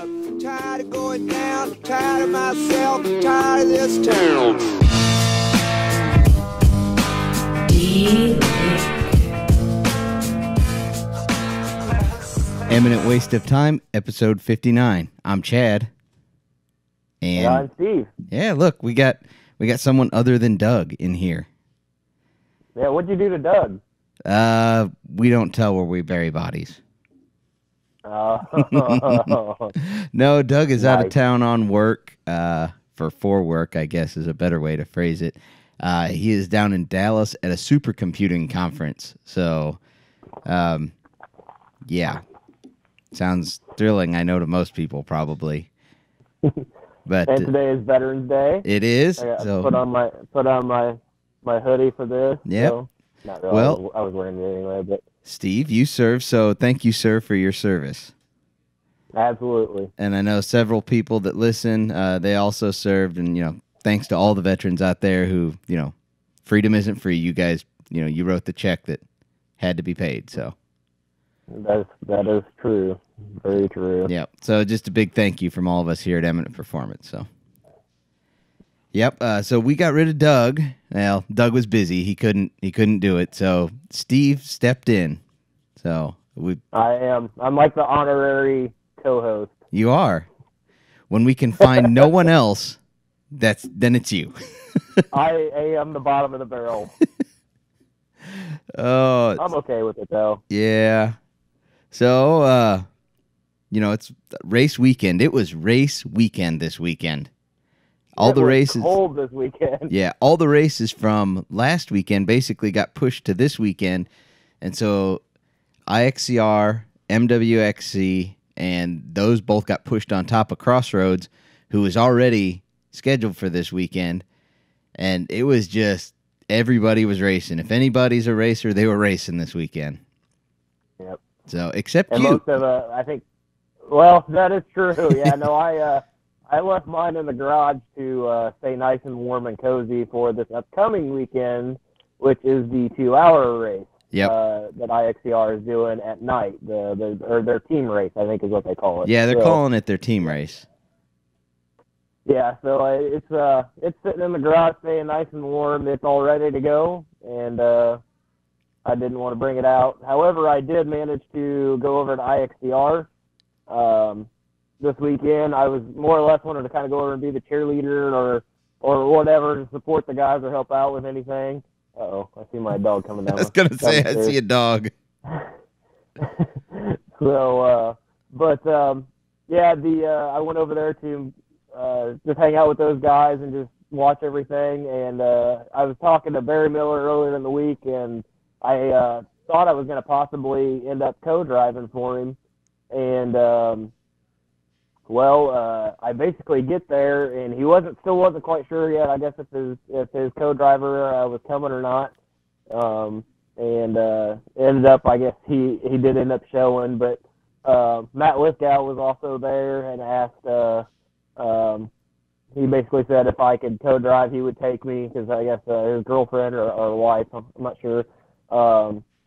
up, tired of going down, tired of myself, tired of this town. Eminent Waste of Time, episode 59. I'm Chad. And I'm Steve. Yeah, look, we got someone other than Doug in here. Yeah, what'd you do to Doug? We don't tell where we bury bodies. Oh. No, Doug is out of Nice. town on work, for work, I guess is a better way to phrase it. He is down in Dallas at a supercomputing conference. So, yeah. Sounds thrilling, I know, to most people, probably. But And today is Veterans Day. it is. I got So put on my hoodie for this. Yep. So, not really. Well- I was wearing it anyway, but Steve, you serve, so thank you, sir, for your service. absolutely. And I know several people that listen, they also served, and, thanks to all the veterans out there who, freedom isn't free. You guys, you wrote the check that had to be paid, so. That is true. Very true. Yep. So just a big thank you from all of us here at Eminent Performance, so. Yep. So we got rid of Doug. Well, Doug was busy. He couldn't do it. So Steve stepped in. So I'm like the honorary co-host. you are. When we can find no one else, then it's you. I am the bottom of the barrel. Oh, I'm okay with it though. yeah. So it's race weekend. It was race weekend this weekend. All the races. Cold this weekend. Yeah, all the races from last weekend basically got pushed to this weekend. And so IXCR, MWXC, and those both got pushed on top of Crossroads, who was already scheduled for this weekend. And it was just, everybody was racing. If anybody's a racer, they were racing this weekend. Yep. So, except And you. most of I think, well, that is true. Yeah, no, I left mine in the garage to stay nice and warm and cozy for this upcoming weekend, which is the 2-hour race. Yep. That IXCR is doing at night, their team race, I think is what they call it. Yeah, they're So, calling it their team race. Yeah, so it's sitting in the garage, staying nice and warm. It's all ready to go, and I didn't want to bring it out. However, I did manage to go over to IXCR this weekend. I was more or less wanted to kind of go over and be the cheerleader or whatever to support the guys or help out with anything. Uh-oh, I see my dog coming down. I was going to say, I see a dog. So, yeah, I went over there to just hang out with those guys and just watch everything. And I was talking to Barry Miller earlier in the week, and I thought I was going to possibly end up co-driving for him. And, I basically get there, and he still wasn't quite sure yet, I guess, if his co-driver was coming or not. Ended up, I guess he did end up showing, but Matt Lithgow was also there and asked, he basically said if I could co-drive, he would take me, because I guess his girlfriend or wife, I'm not sure,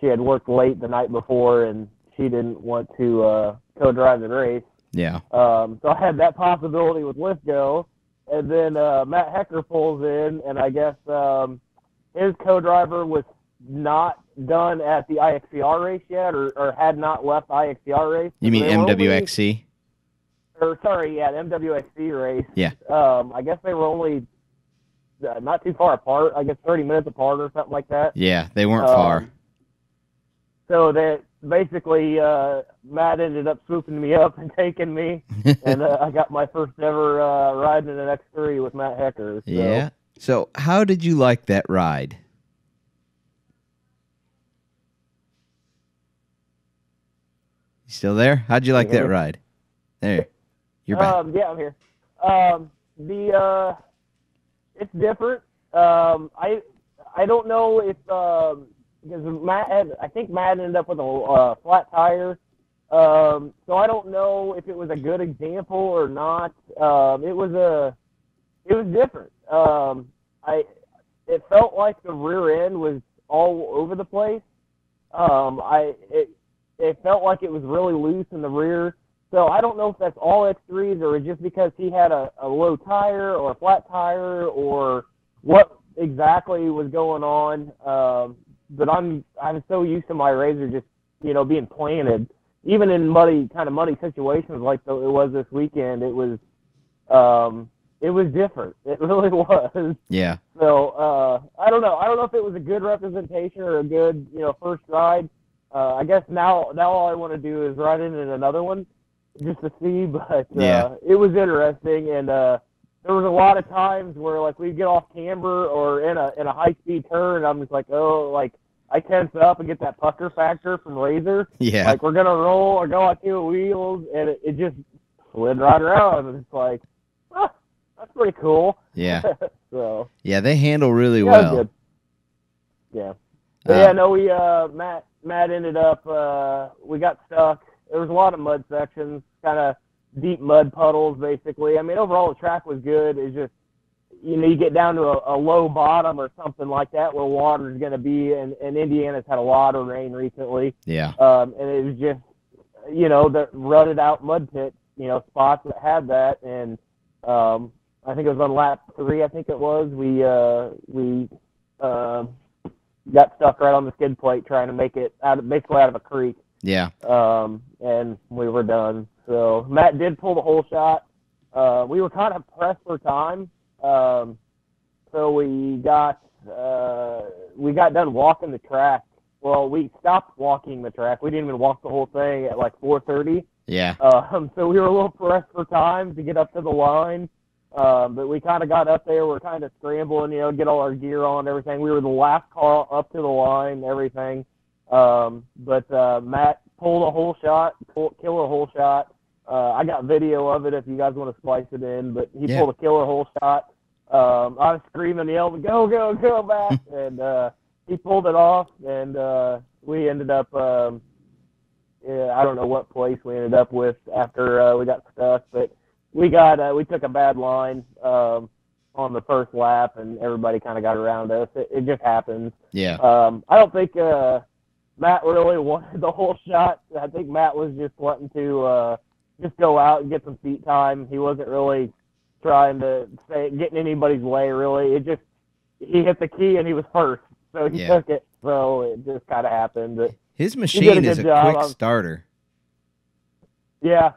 she had worked late the night before, and she didn't want to co-drive the race. Yeah. So I had that possibility with Lithgow, and then Matt Hecker pulls in, and I guess his co-driver was not done at the IXCR race yet, or had not left the IXCR race. You mean They were MWXC? the MWXC race. Yeah. I guess they were only not too far apart. I guess 30 minutes apart or something like that. Yeah, they weren't far. So that basically Matt ended up swooping me up and taking me, and I got my first ever ride in an X3 with Matt Hecker. So. Yeah. So how did you like that ride? You still there? How'd you like that ride? There. You're back. Yeah, I'm here. It's different. I don't know if because I think Matt ended up with a flat tire. So I don't know if it was a good example or not. It was different. It felt like the rear end was all over the place. It felt like it was really loose in the rear. So I don't know if that's all X3s or just because he had a low tire or a flat tire or what exactly was going on. But I'm so used to my Razor just, being planted. Even in muddy situations like it was this weekend, it was different. It really was. Yeah. So I don't know. I don't know if it was a good representation or a good, first ride. I guess now all I want to do is ride in another one just to see. But it was interesting, and there was a lot of times where like we'd get off camber or in a high speed turn, and I'm just like, oh, like I tense up and get that pucker factor from Razor. Yeah. Like we're gonna roll or go on two wheels, and it just slid right around, and it's like, that's pretty cool. Yeah. So. Yeah, they handle really well. Good. Yeah. But no, we Matt ended up we got stuck. There was a lot of mud sections, kind of deep mud puddles, basically. I mean, overall the track was good. It's just, you get down to a low bottom or something like that where water is going to be, and Indiana's had a lot of rain recently. Yeah. And it was just, the rutted out mud pit, spots that had that, and I think it was on lap 3. I think it was. We got stuck right on the skid plate trying to make it basically out of a creek. Yeah. And we were done. So Matt did pull the whole shot. We were kind of pressed for time. So we got done walking the track. Well, we stopped walking the track. We didn't even walk the whole thing at like 4:30. Yeah. So we were a little pressed for time to get up to the line. But we kind of got up there. We're kind of scrambling, get all our gear on and everything. We were the last car up to the line, everything. But Matt pulled a whole shot, killer whole shot. I got video of it if you guys want to splice it in, but he pulled a killer whole shot. I was screaming, yelling, go, go, go, Matt. And he pulled it off, and we ended up, I don't know what place we ended up with after we got stuck, but we took a bad line on the first lap, and everybody kind of got around us. It just happens. Yeah. I don't think Matt really wanted the whole shot. I think Matt was just wanting to just go out and get some seat time. He wasn't really trying to get in anybody's way, really. He hit the key, and he was first, so he took it. So it just kind of happened. But his machine is a quick starter. Yeah.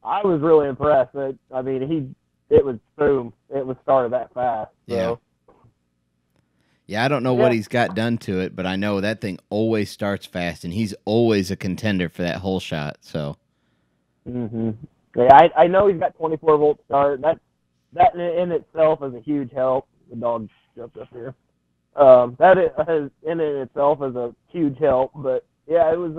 I was really impressed. I mean, it was boom. It was started that fast. So. Yeah, I don't know what he's got done to it, but I know that thing always starts fast, and he's always a contender for that whole shot. So. Mm-hmm. Yeah, I know he's got 24-volt start. That in itself is a huge help. The dog jumped up here. That in itself is a huge help. But yeah, it was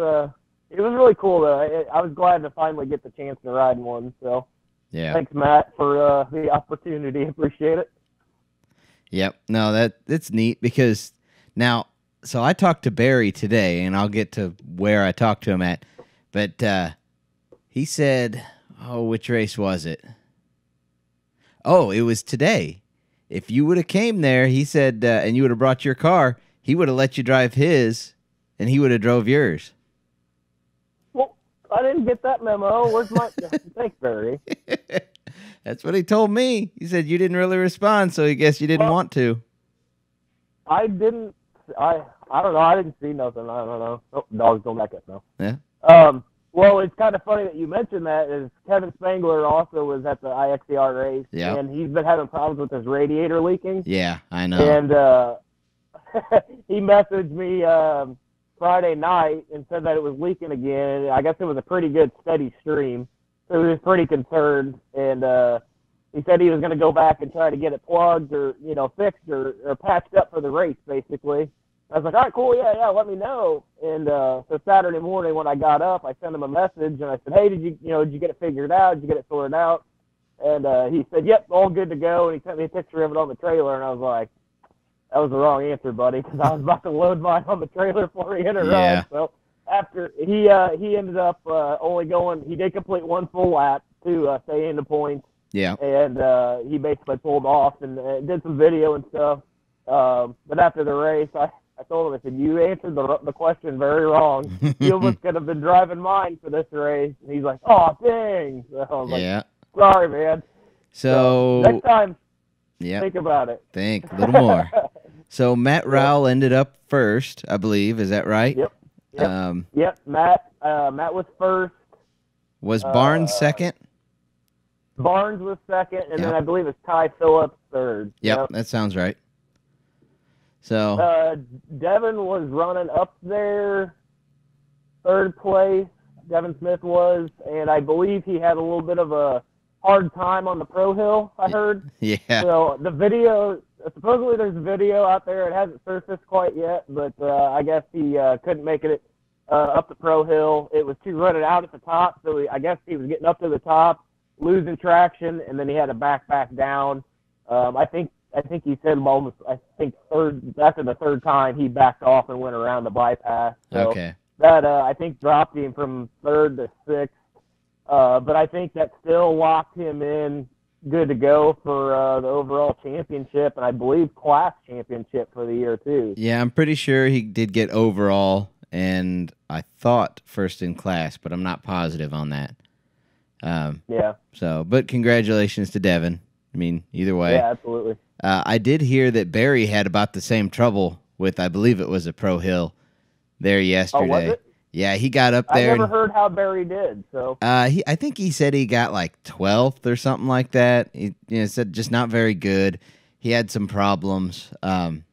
really cool though. I was glad to finally get the chance to ride one. So yeah, thanks Matt for the opportunity. Appreciate it. Yep. No, that's neat because now. So I talked to Barry today, and I'll get to where I talked to him at. But he said, "Oh, which race was it? Oh, it was today. If you would have came there," he said, "and you would have brought your car, he would have let you drive his, and he would have drove yours." Well, I didn't get that memo. Where's my... Thanks, Barry. That's what he told me. He said you didn't really respond, so I guess you didn't want to. I didn't. I don't know. I didn't see nothing. I don't know. Oh, dog's going back up now. Yeah. Well, it's kind of funny that you mentioned that. Is Kevin Spangler also was at the IXCR race, and he's been having problems with his radiator leaking. Yeah, I know. And he messaged me Friday night and said that it was leaking again. I guess it was a pretty good steady stream, so he was pretty concerned. And he said he was going to go back and try to get it plugged or fixed or patched up for the race, basically. I was like, all right, cool, yeah, let me know. And so Saturday morning when I got up, I sent him a message and I said, hey, did you get it figured out? Did you get it sorted out? And he said, yep, all good to go. And he sent me a picture of it on the trailer, and I was like, that was the wrong answer, buddy, because I was about to load mine on the trailer before he hit a run. So after he ended up only going, he did complete one full lap to stay in the points. Yeah. And he basically pulled off and did some video and stuff. But after the race, I told him, I said, you answered the question very wrong. You almost could have been driving mine for this race. And he's like, oh, dang. So I was like, sorry, man. So next time, think about it. Think a little more. So Matt Rowell ended up first, I believe. Is that right? Yep. Matt was first. Was Barnes second? Barnes was second, and then I believe it's Ty Phillips third. Yep, that sounds right. So Devin was running up there, third place. Devin Smith was, and I believe he had a little bit of a hard time on the Pro Hill, I heard. Yeah. So the video, supposedly there's a video out there. It hasn't surfaced quite yet, but I guess he couldn't make it up the Pro Hill. It was too rutted out at the top, so I guess he was getting up to the top, losing traction, and then he had to back down. I think he said almost, after the third time, he backed off and went around the bypass. So that, I think, dropped him from third to sixth. But I think that still locked him in good to go for the overall championship, and I believe class championship for the year, too. Yeah, I'm pretty sure he did get overall, and I thought first in class, but I'm not positive on that. So, but congratulations to Devin. I mean, either way. Yeah, absolutely. I did hear that Barry had about the same trouble with, I believe it was a Pro Hill there yesterday. Oh, was it? Yeah, he got up there. I never heard how Barry did. So I think he said he got like 12th or something like that. He said just not very good. He had some problems, and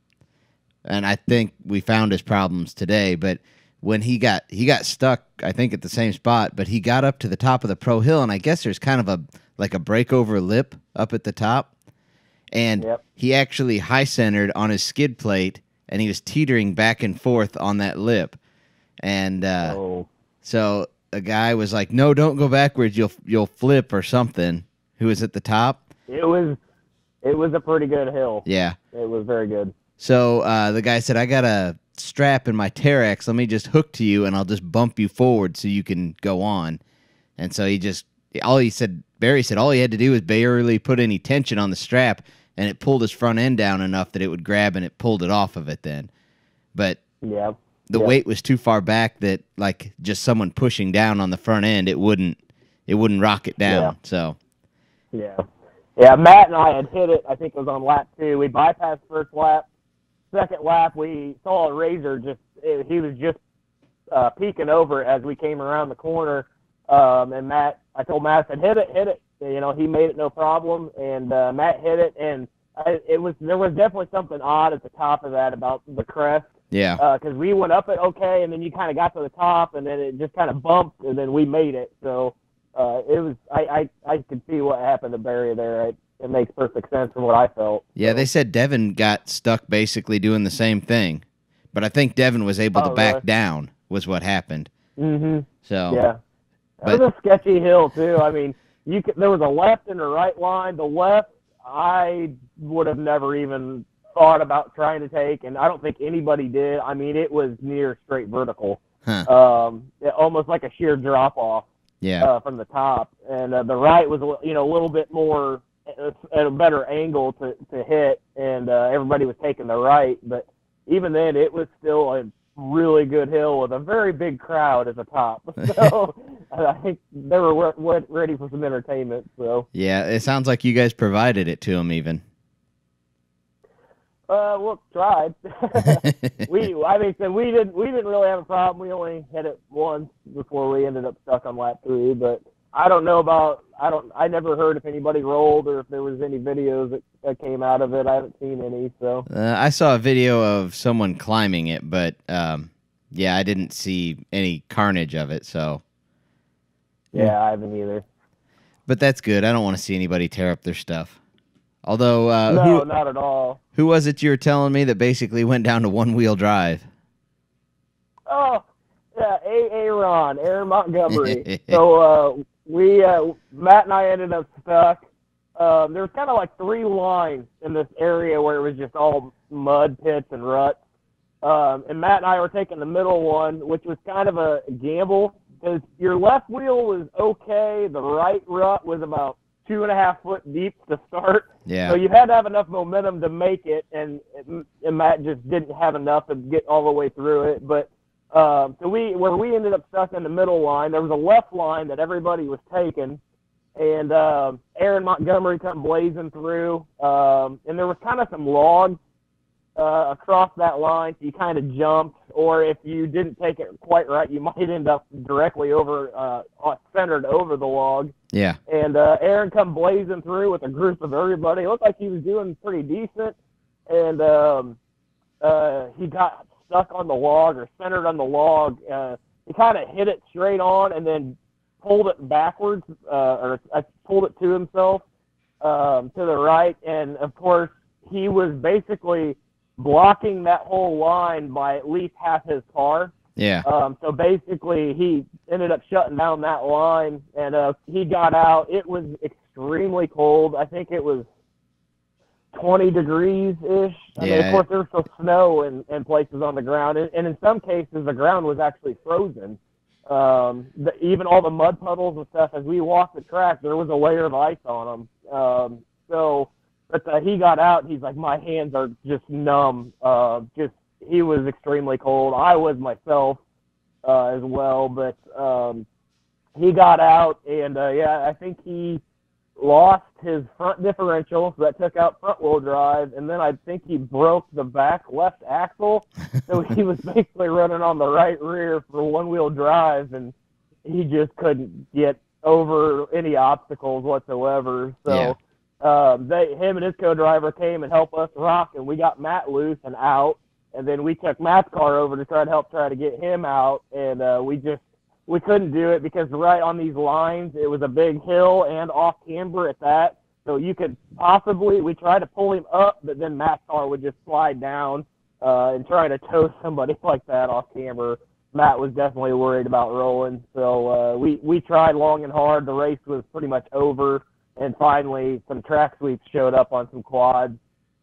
I think we found his problems today. But when he got stuck, I think at the same spot. But he got up to the top of the Pro Hill, and I guess there's kind of a breakover lip up at the top, and he actually high centered on his skid plate, and he was teetering back and forth on that lip. And so a guy was like, "No, don't go backwards. You'll flip or something." Who was at the top? It was a pretty good hill. Yeah, it was very good. So the guy said, "I got a strap in my Terex. Let me just hook to you, and I'll just bump you forward so you can go on." And so Barry said all he had to do was barely put any tension on the strap, and it pulled his front end down enough that it would grab, and it pulled it off of it then. But the weight was too far back that, like, just someone pushing down on the front end, it wouldn't rock it down. So Matt and I had hit it. I think it was on lap 2. We bypassed first lap. Second lap, we saw a Razor he was just peeking over as we came around the corner. And I told Matt, I said, hit it. He made it no problem, and Matt hit it, and there was definitely something odd at the top of that about the crest. Yeah. Because we went up it okay, and then you kind of got to the top, and then it just kind of bumped, and then we made it. So it was. I could see what happened to Barry there. It makes perfect sense from what I felt. Yeah, they said Devin got stuck basically doing the same thing, but I think Devin was able to back down. Was what happened. Mm-hmm. So yeah, that was a sketchy hill too. I mean, there was a left and a right line. The left, I would have never even thought about trying to take, and I don't think anybody did. I mean, it was near straight vertical, almost like a sheer drop off. From the top, and the right was a little bit more at a better angle to hit, and everybody was taking the right. But even then, it was still a really good hill with a very big crowd at the top. So I think they were ready for some entertainment. So yeah, it sounds like you guys provided it to them even. Well, tried. we didn't really have a problem. We only hit it once before we ended up stuck on lap 3. But I don't know I never heard if anybody rolled or if there was any videos that came out of it. I haven't seen any. So I saw a video of someone climbing it, but I didn't see any carnage of it. So yeah, I haven't either. But that's good. I don't want to see anybody tear up their stuff. Although, no, not at all. Who was it you were telling me that basically went down to one-wheel drive? Oh, yeah, Aaron Montgomery. So Matt and I ended up stuck. There was kind of like 3 lines in this area where it was just all mud pits and ruts. And Matt and I were taking the middle one, which was kind of a gamble because your left wheel was okay. The right rut was about 2.5 foot deep to start. Yeah. So you had to have enough momentum to make it, and Matt just didn't have enough to get all the way through it. But so where we ended up stuck in the middle line, there was a left line that everybody was taking, and Aaron Montgomery come blazing through, and there was kind of some logs across that line, so you kind of jumped, or if you didn't take it quite right, you might end up directly over, centered over the log. Yeah. And Aaron come blazing through with a group of everybody. It looked like he was doing pretty decent, and he got stuck on the log or centered on the log. He kind of hit it straight on and then pulled it backwards, or pulled it to himself to the right, and of course he was basically blocking that whole line by at least half his car. Yeah. So basically, he ended up shutting down that line, and he got out. It was extremely cold. I think it was 20 degrees-ish. I mean, of course, there was still snow in places on the ground, and in some cases, the ground was actually frozen. Even all the mud puddles and stuff, as we walked the track, there was a layer of ice on them. But he got out, and he's like, my hands are just numb. He was extremely cold. I was myself as well, but he got out, and I think he lost his front differential, so that took out front-wheel drive, and then I think he broke the back left axle, so he was basically running on the right rear for one-wheel drive, and he just couldn't get over any obstacles whatsoever. So him and his co-driver came and helped us rock, and we got Matt loose and out. And then we took Matt's car over to try to get him out, and we couldn't do it because right on these lines it was a big hill and off camber at that. So we tried to pull him up, but then Matt's car would just slide down and try to tow somebody like that off camber. Matt was definitely worried about rolling, so we tried long and hard. The race was pretty much over, and finally some track sweeps showed up on some quads.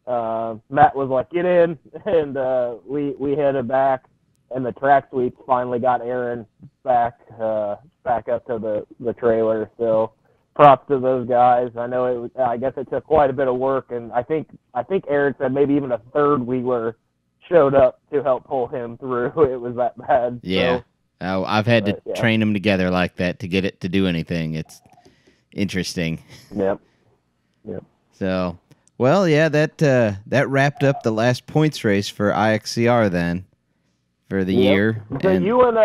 Matt was like, get in, and we headed back, and the track sweeps finally got Aaron back up to the trailer. So props to those guys. I know I guess it took quite a bit of work, and I think Aaron said maybe even a third wheeler showed up to help pull him through. It was that bad. Yeah. So, I've had to train them together like that to get it to do anything. It's interesting. Yep. So, well, yeah, that wrapped up the last points race for IXCR then for the year. So and you went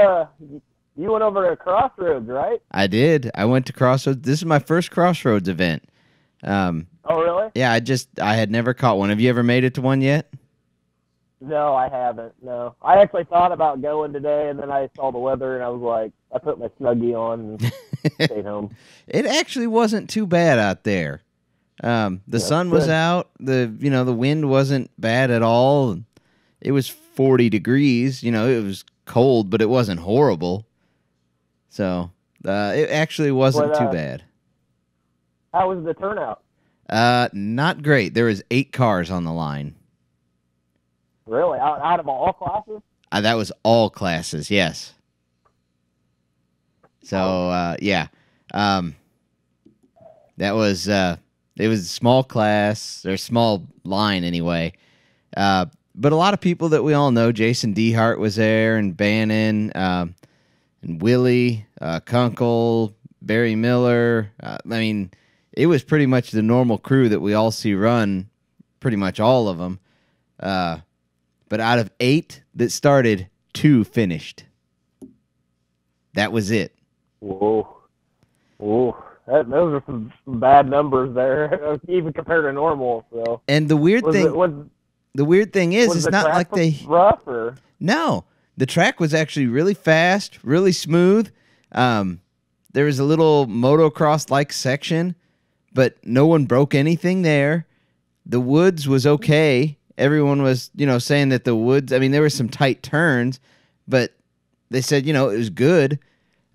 over to Crossroads, right? I did. I went to Crossroads. This is my first Crossroads event. Oh, really? Yeah, I had never caught one. Have you ever made it to one yet? No, I haven't. No, I actually thought about going today, and then I saw the weather, and I was like, I put my Snuggie on and stayed home. It actually wasn't too bad out there. The sun was out. The wind wasn't bad at all. It was 40 degrees. It was cold, but it wasn't horrible. So it actually wasn't too bad. How was the turnout? Not great. There was 8 cars on the line. Really? Out of all classes? That was all classes, yes. So, yeah. That was, it was a small class, or small line anyway. But a lot of people that we all know, Jason Dehart was there, and Bannon, and Willie, Kunkel, Barry Miller. It was pretty much the normal crew that we all see run, pretty much all of them. But out of 8 that started, 2 finished. That was it. Whoa. Those are some bad numbers there, even compared to normal. So. And the weird thing is, it's not like they rough or no. The track was actually really fast, really smooth. There was a little motocross-like section, but no one broke anything there. The woods was okay. Everyone was, saying that the woods, there were some tight turns, but they said, it was good.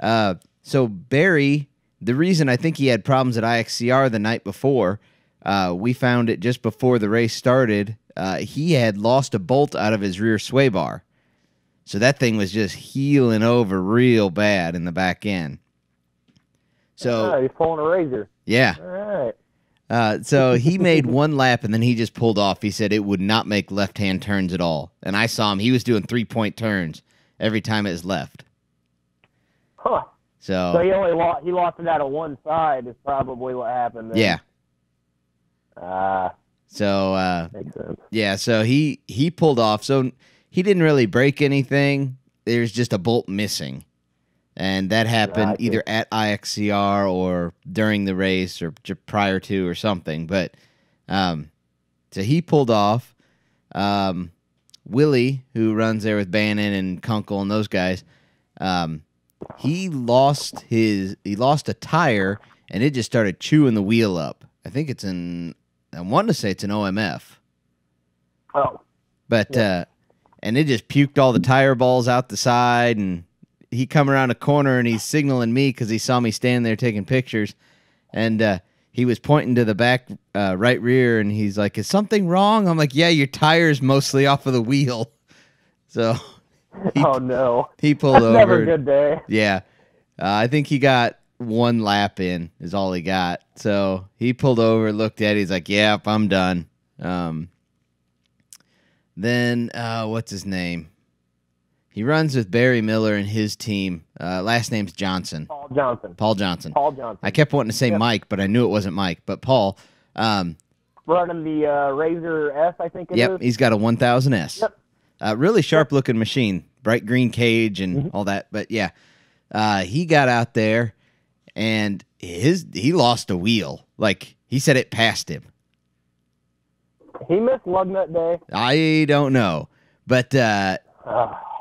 So Barry, the reason I think he had problems at IXCR the night before, we found it just before the race started, he had lost a bolt out of his rear sway bar. So that thing was just heeling over real bad in the back end. So he's pulling a razor. Yeah. All right. So he made one lap and then he just pulled off. He said it would not make left-hand turns at all. And I saw him. He was doing 3-point turns every time it was left. Huh. So he lost it out of one side is probably what happened then. Yeah. So makes sense. Yeah, so he pulled off. So he didn't really break anything. There's just a bolt missing. And that happened either at IXCR or during the race or prior to or something. But so he pulled off. Willie, who runs there with Bannon and Kunkel and those guys, he lost a tire and it just started chewing the wheel up. I think I want to say it's an OMF. Oh. But and it just puked all the tire balls out the side, and he come around a corner and he's signaling me because he saw me standing there taking pictures, and he was pointing to the back right rear, and he's like, "Is something wrong?" I'm like, "Yeah, your tire's mostly off of the wheel." So, oh no, he pulled over. Never a good day. Yeah, I think he got one lap in is all he got. So he pulled over, looked at it, he's like, "Yep, I'm done." Then what's his name? He runs with Barry Miller and his team. Last name's Johnson. Paul Johnson. Paul Johnson. Paul Johnson. I kept wanting to say Mike, but I knew it wasn't Mike. But Paul. Running the Razor S, I think it is. Yep, he's got a 1000S. Yep. Really sharp-looking machine. Bright green cage and all that. But, yeah, he got out there, and he lost a wheel. Like, he said it passed him. He missed lug nut day. I don't know. But...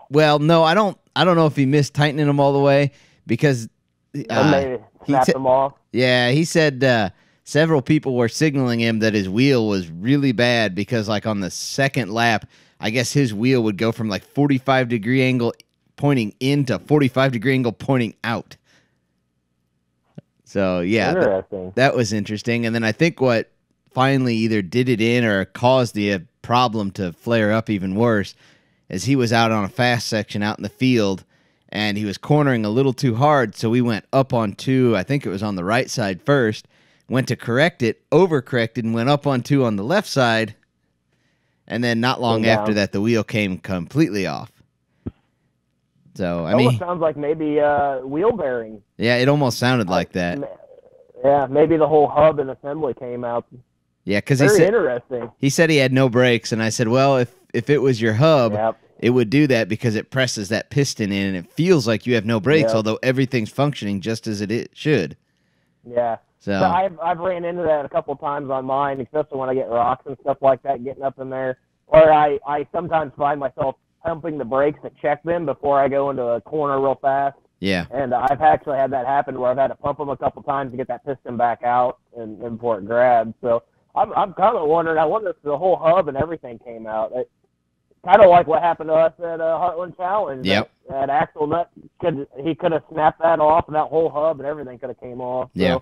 well, no, I don't know if he missed tightening them all the way because maybe snapped them off. Yeah, he said several people were signaling him that his wheel was really bad because, like, on the second lap, I guess his wheel would go from like 45-degree angle pointing in to 45-degree angle pointing out. So yeah, that was interesting. And then I think what finally either did it in or caused the problem to flare up even worse as he was out on a fast section out in the field, and he was cornering a little too hard, so we went up on two. I think it was on the right side first, went to correct it, overcorrected, and went up on two on the left side, and then not long after that, the wheel came completely off. So, I mean... It sounds like maybe wheel bearing. Yeah, it almost sounded like that. Yeah, maybe the whole hub and assembly came out. Yeah, because interesting. He said he had no brakes, and I said, well, if it was your hub, it would do that because it presses that piston in, and it feels like you have no brakes, although everything's functioning just as it should. Yeah. So I've ran into that a couple times on mine, especially when I get rocks and stuff like that, getting up in there. Or I sometimes find myself pumping the brakes to check them before I go into a corner real fast. Yeah. And I've actually had that happen where I've had to pump them a couple times to get that piston back out and before it grabs. So I'm kind of wondering, I wonder if the whole hub and everything came out. Kind of like what happened to us at Heartland Challenge. Yep. That axle nut, he could have snapped that off, and that whole hub and everything could have came off. So, yeah.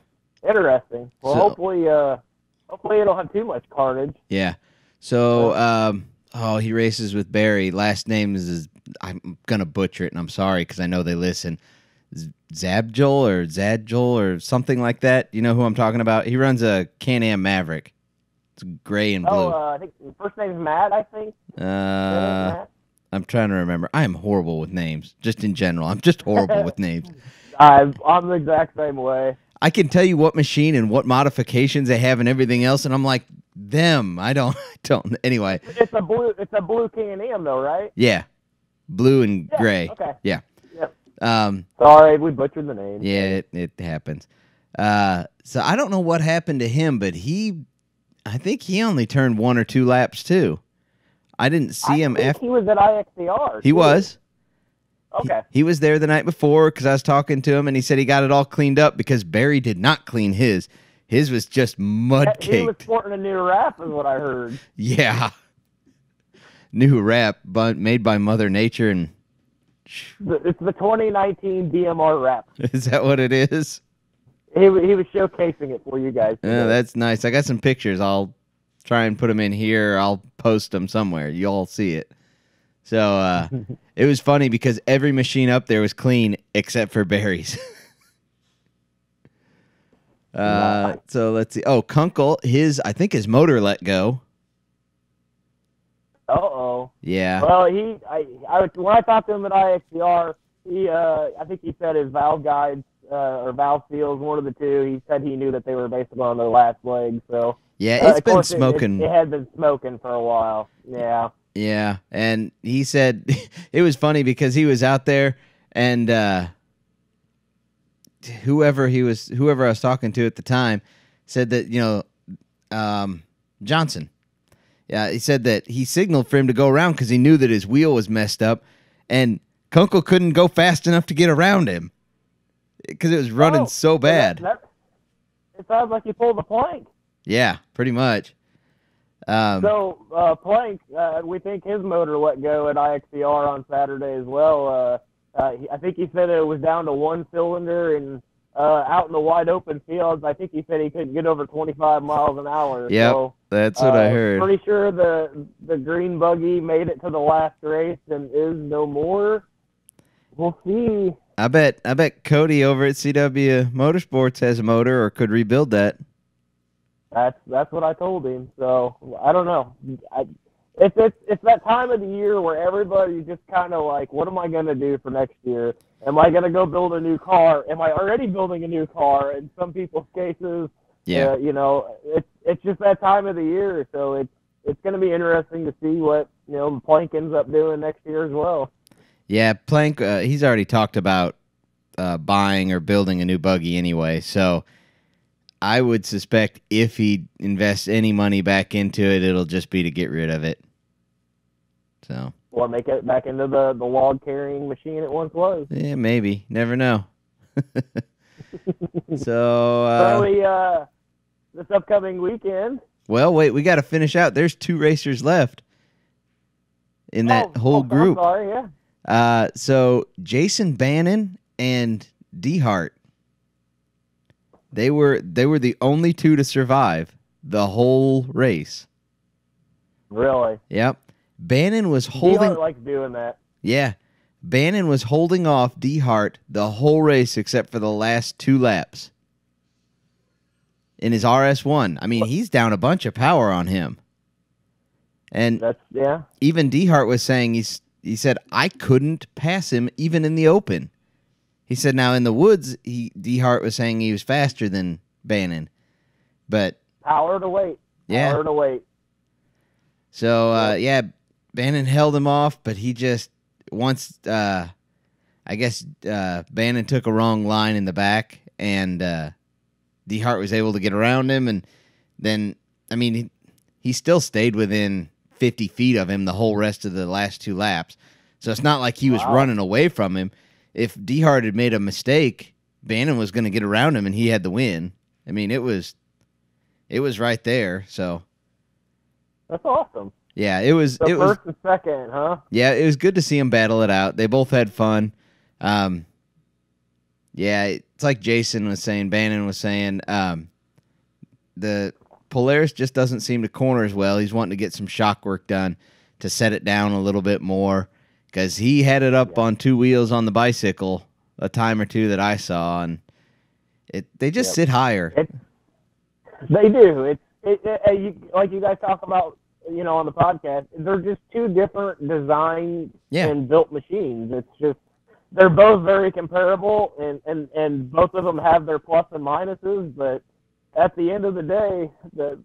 Interesting. Well, hopefully it don't have too much carnage. Yeah. So, he races with Barry. Last name is I'm going to butcher it, and I'm sorry because I know they listen. Zadjul or something like that. You know who I'm talking about? He runs a Can-Am Maverick. It's gray and blue. I think the first name's Matt, I think. I'm trying to remember. I am horrible with names, just in general. I'm just horrible with names. I'm the exact same way. I can tell you what machine and what modifications they have and everything else, and I'm like, them. I don't. Anyway. It's a blue Can-Am, though, right? Yeah. Blue and gray. Okay. Yeah. Yep. Sorry, we butchered the name. Yeah, it happens. So I don't know what happened to him, but I think he only turned 1 or 2 laps too. I didn't see him after. He was at IXCR. He was. Okay. He was there the night before because I was talking to him, and he said he got it all cleaned up because Barry did not clean his. His was just mud-caked. He was sporting a new wrap, is what I heard. Yeah. New wrap made by Mother Nature, and it's the 2019 DMR wrap. Is that what it is? He was showcasing it for you guys. That's nice. I got some pictures. I'll try and put them in here. I'll post them somewhere. You all see it. So it was funny because every machine up there was clean except for Barry's. So let's see. Oh, Kunkel, I think his motor let go. Uh-oh. Yeah. Well, when I talked to him at IXCR, I think he said his valve guides or valve seals, one of the two, he said he knew that they were basically on their last leg. So yeah, it's been smoking. It had been smoking for a while. Yeah. Yeah, and he said it was funny because he was out there and whoever I was talking to at the time said that, Johnson. Yeah, he said that he signaled for him to go around because he knew that his wheel was messed up, and Kunkel couldn't go fast enough to get around him because it was running so bad. It sounds like he pulled the plank. Yeah, pretty much. Plank, we think his motor let go at IXCR on Saturday as well. I think he said it was down to one cylinder, and out in the wide open fields, I think he said he couldn't get over 25 miles an hour. Yep, so, that's what I heard. Pretty sure the green buggy made it to the last race and is no more. We'll see. I bet Cody over at CW Motorsports has a motor or could rebuild that. That's what I told him. So I don't know. It's that time of the year where everybody's just kind of like, what am I going to do for next year? Am I going to go build a new car? Am I already building a new car? In some people's cases, yeah. It's just that time of the year. So it's going to be interesting to see what Plank ends up doing next year as well. Yeah, Plank. He's already talked about buying or building a new buggy anyway. So I would suspect if he invests any money back into it, it'll just be to get rid of it. So. Or make it back into the log carrying machine it once was. Yeah, maybe. Never know. So. This upcoming weekend. Well, wait, we got to finish out. There's 2 racers left in that whole group. I'm sorry, yeah. So Jason Bannon and Dehart. They were the only 2 to survive the whole race. Really? Yep. Bannon was holding. Dehart likes doing that. Yeah. Bannon was holding off Dehart the whole race except for the last 2 laps. In his RS1. I mean, he's down a bunch of power on him. And even Dehart was saying, he said, I couldn't pass him even in the open. He said, now in the woods, Dehart was saying he was faster than Bannon. But power to weight. Yeah. Power to weight. So, Bannon held him off, but he just, once, I guess Bannon took a wrong line in the back, and Dehart was able to get around him, and then, I mean, he still stayed within 50 feet of him the whole rest of the last 2 laps. So it's not like he was running away from him. If Dehart had made a mistake, Bannon was going to get around him, and he had the win. I mean, it was right there. So that's awesome. Yeah, it was. First and second, huh? Yeah, it was good to see them battle it out. They both had fun. Yeah, it's like Jason was saying, Bannon was saying, the Polaris just doesn't seem to corner as well. He's wanting to get some shock work done to set it down a little bit more, because he had it up on 2 wheels on the bicycle a time or 2 that I saw, and they just sit higher. They do. Like you guys talk about, on the podcast, they're just 2 different designed and built machines. It's just, they're both very comparable, and both of them have their plus and minuses, but at the end of the day, that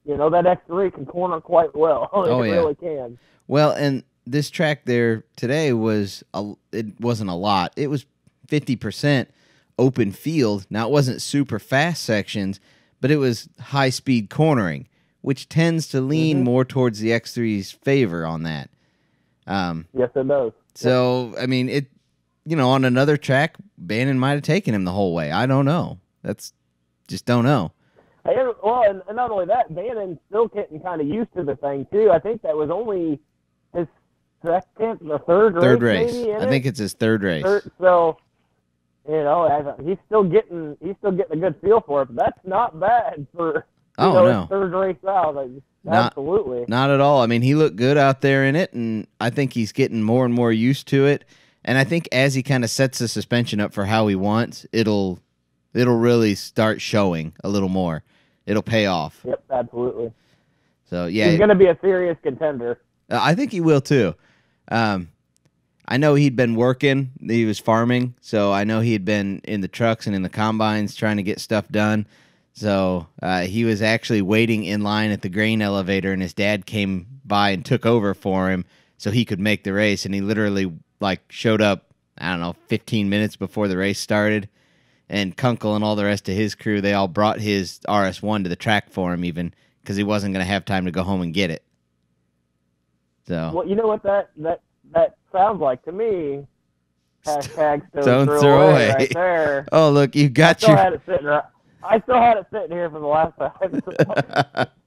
X3 can corner quite well. It really can. Well, and this track there today it wasn't a lot. It was 50% open field. Now, it wasn't super fast sections, but it was high-speed cornering, which tends to lean more towards the X3's favor on that. Yes, it does. So, I mean, on another track, Bannon might have taken him the whole way. I don't know. Just don't know. And not only that, Bannon's still getting kind of used to the thing, too. I think that was only his third race. Maybe, I think it's his 3rd race. So, he's still getting a good feel for it, but that's not bad for his 3rd race out. Absolutely. Not at all. I mean, he looked good out there in it, and I think he's getting more and more used to it. And I think as he kind of sets the suspension up for how he wants, it'll it'll really start showing a little more. It'll pay off. Yep, absolutely. So yeah, he's going to be a serious contender. I think he will too. I know he'd been working. He was farming, so I know he'd been in the trucks and in the combines trying to get stuff done. So he was actually waiting in line at the grain elevator, and his dad came by and took over for him so he could make the race. And he literally showed up, 15 minutes before the race started. And Kunkel and all the rest of his crew, they all brought his RS1 to the track for him, even because he wasn't going to have time to go home and get it. So, well, you know what that sounds like to me? Hashtag Don't throw away right there. Oh, look, you got your... I still had it sitting here from the last time.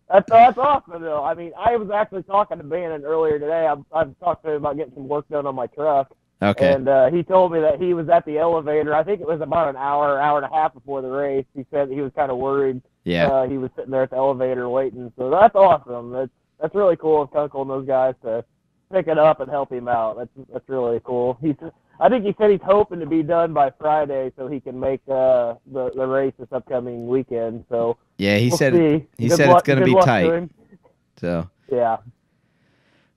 That's awesome, though. I mean, I was actually talking to Bannon earlier today. I've talked to him about getting some work done on my truck. Okay. And he told me that he was at the elevator. I think it was about an hour and a half before the race. He said he was kind of worried. Yeah. He was sitting there at the elevator waiting. So that's awesome. That's really cool of Kunkel and those guys to pick it up and help him out. That's really cool. I think he said he's hoping to be done by Friday so he can make the race this upcoming weekend. So yeah, he we'll said see. He said it's going to be tight. So yeah.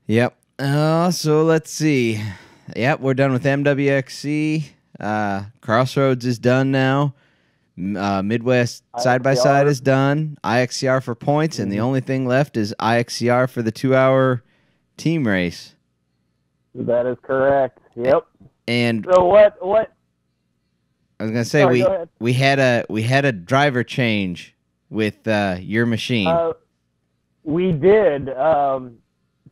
Yep. So let's see. Yep, we're done with MWXC. Crossroads is done now. Midwest side-by-side is done. IXCR for points, and the only thing left is IXCR for the 2-hour team race. That is correct. Yep. And so what? I was gonna say we had a driver change with your machine. We did.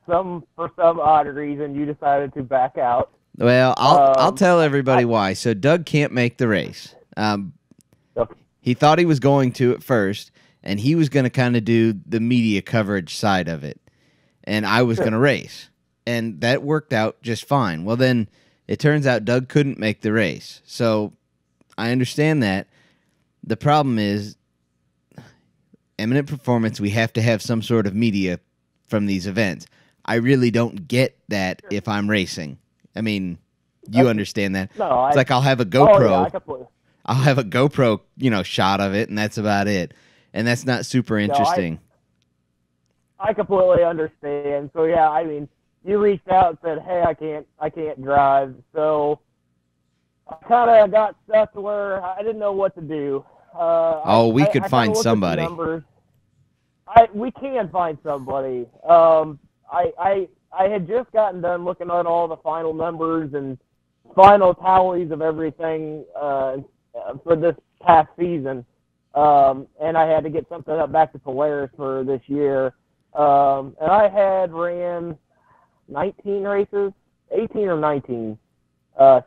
For some odd reason, you decided to back out. Well, I'll tell everybody why. So Doug can't make the race. Okay. He thought he was going to at first, and he was going to kind of do the media coverage side of it, and I was going to race, and that worked out just fine. Well, then it turns out Doug couldn't make the race, so I understand that. The problem is, Eminent Performance, we have to have some sort of media from these events. I really don't get that if I'm racing. I mean, you understand that. No, it's like I'll have a GoPro. Oh, yeah, I'll have a GoPro, shot of it, and that's about it. And that's not super interesting. I completely understand. So yeah, I mean, you reached out and said, "Hey, I can't drive." So I kind of got stuck to where I didn't know what to do. We could find somebody. We can find somebody. I had just gotten done looking at all the final numbers and final tallies of everything for this past season, and I had to get something up back to Polaris for this year. And I had ran 19 races, 18 or 19,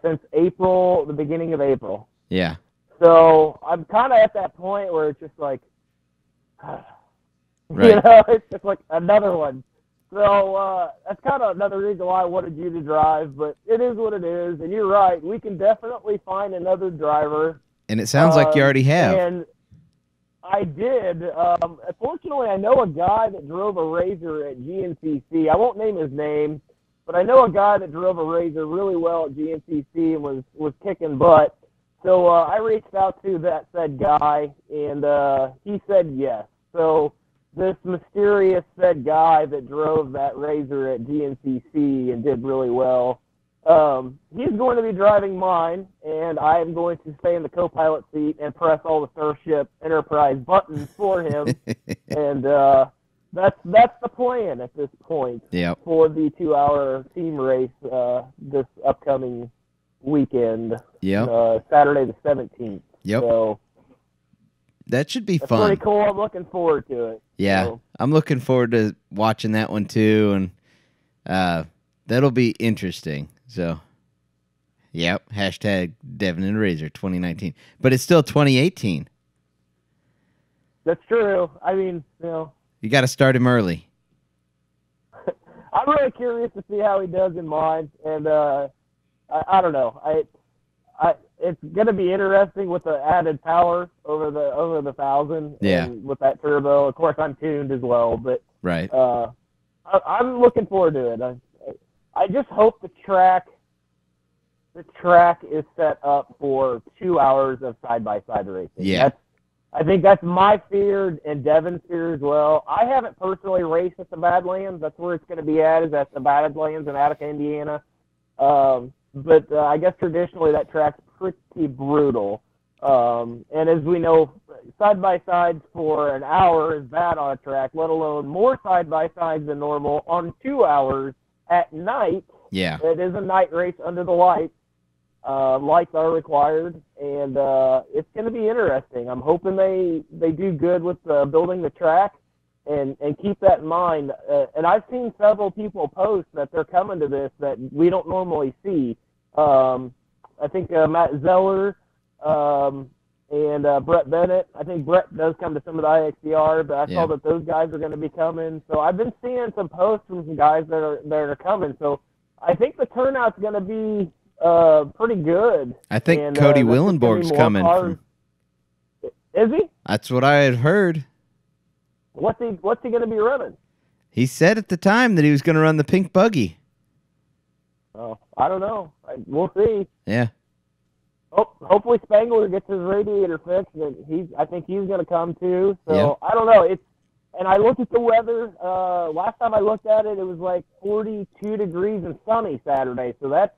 since April, the beginning of April. Yeah. So I'm kind of at that point where it's just like, right. It's just like another one. So that's kind of another reason why I wanted you to drive, but it is what it is. And you're right, we can definitely find another driver. And it sounds like you already have. And I did. Fortunately, I know a guy that drove a Razor at GNCC. I won't name his name, but I know a guy that drove a Razor really well at GNCC and was kicking butt. So I reached out to that said guy, and he said yes. So this mysterious said guy that drove that Razor at GNCC and did really well, he's going to be driving mine, and I am going to stay in the co-pilot seat and press all the Starship Enterprise buttons for him. And that's the plan at this point. Yep. For the 2-hour team race this upcoming weekend. Yep. Saturday the 17th. Yep. So that should be that's fun. pretty cool. I'm looking forward to it. Yeah, so. I'm looking forward to watching that one too, and that'll be interesting. So, yep, hashtag Devin and Razor 2019. But it's still 2018. That's true. I mean, you got to start him early. I'm really curious to see how he does in mine, and I don't know. It's going to be interesting with the added power over the 1,000. Yeah. And with that turbo, of course, I'm tuned as well. But right. I'm looking forward to it. I just hope the track the track is set up for 2 hours of side-by-side racing. Yeah. I think that's my fear and Devin's fear as well. I haven't personally raced at the Badlands. That's where it's going to be at, is at the Badlands in Attica, Indiana. But I guess traditionally that track's pretty brutal. And as we know, side-by-sides for an hour is bad on a track, let alone more side-by-sides than normal on 2 hours at night. Yeah. It is a night race under the lights. Lights are required, and it's going to be interesting. I'm hoping they do good with building the track and keep that in mind. And I've seen several people post that they're coming to this that we don't normally see. I think Matt Zeller and Brett Bennett. I think Brett does come to some of the IXCR, but I saw that those guys are going to be coming. So I've been seeing some posts from some guys that are coming. So I think the turnout's going to be pretty good. I think Cody Willenborg's coming. Is he? That's what I had heard. What's he going to be running? He said at the time that he was going to run the pink buggy. Oh, I don't know. We'll see. Yeah. Hopefully Spangler gets his radiator fixed, and I think he's going to come too. So I don't know. And I looked at the weather. Last time I looked at it, it was like 42 degrees and sunny Saturday. So that's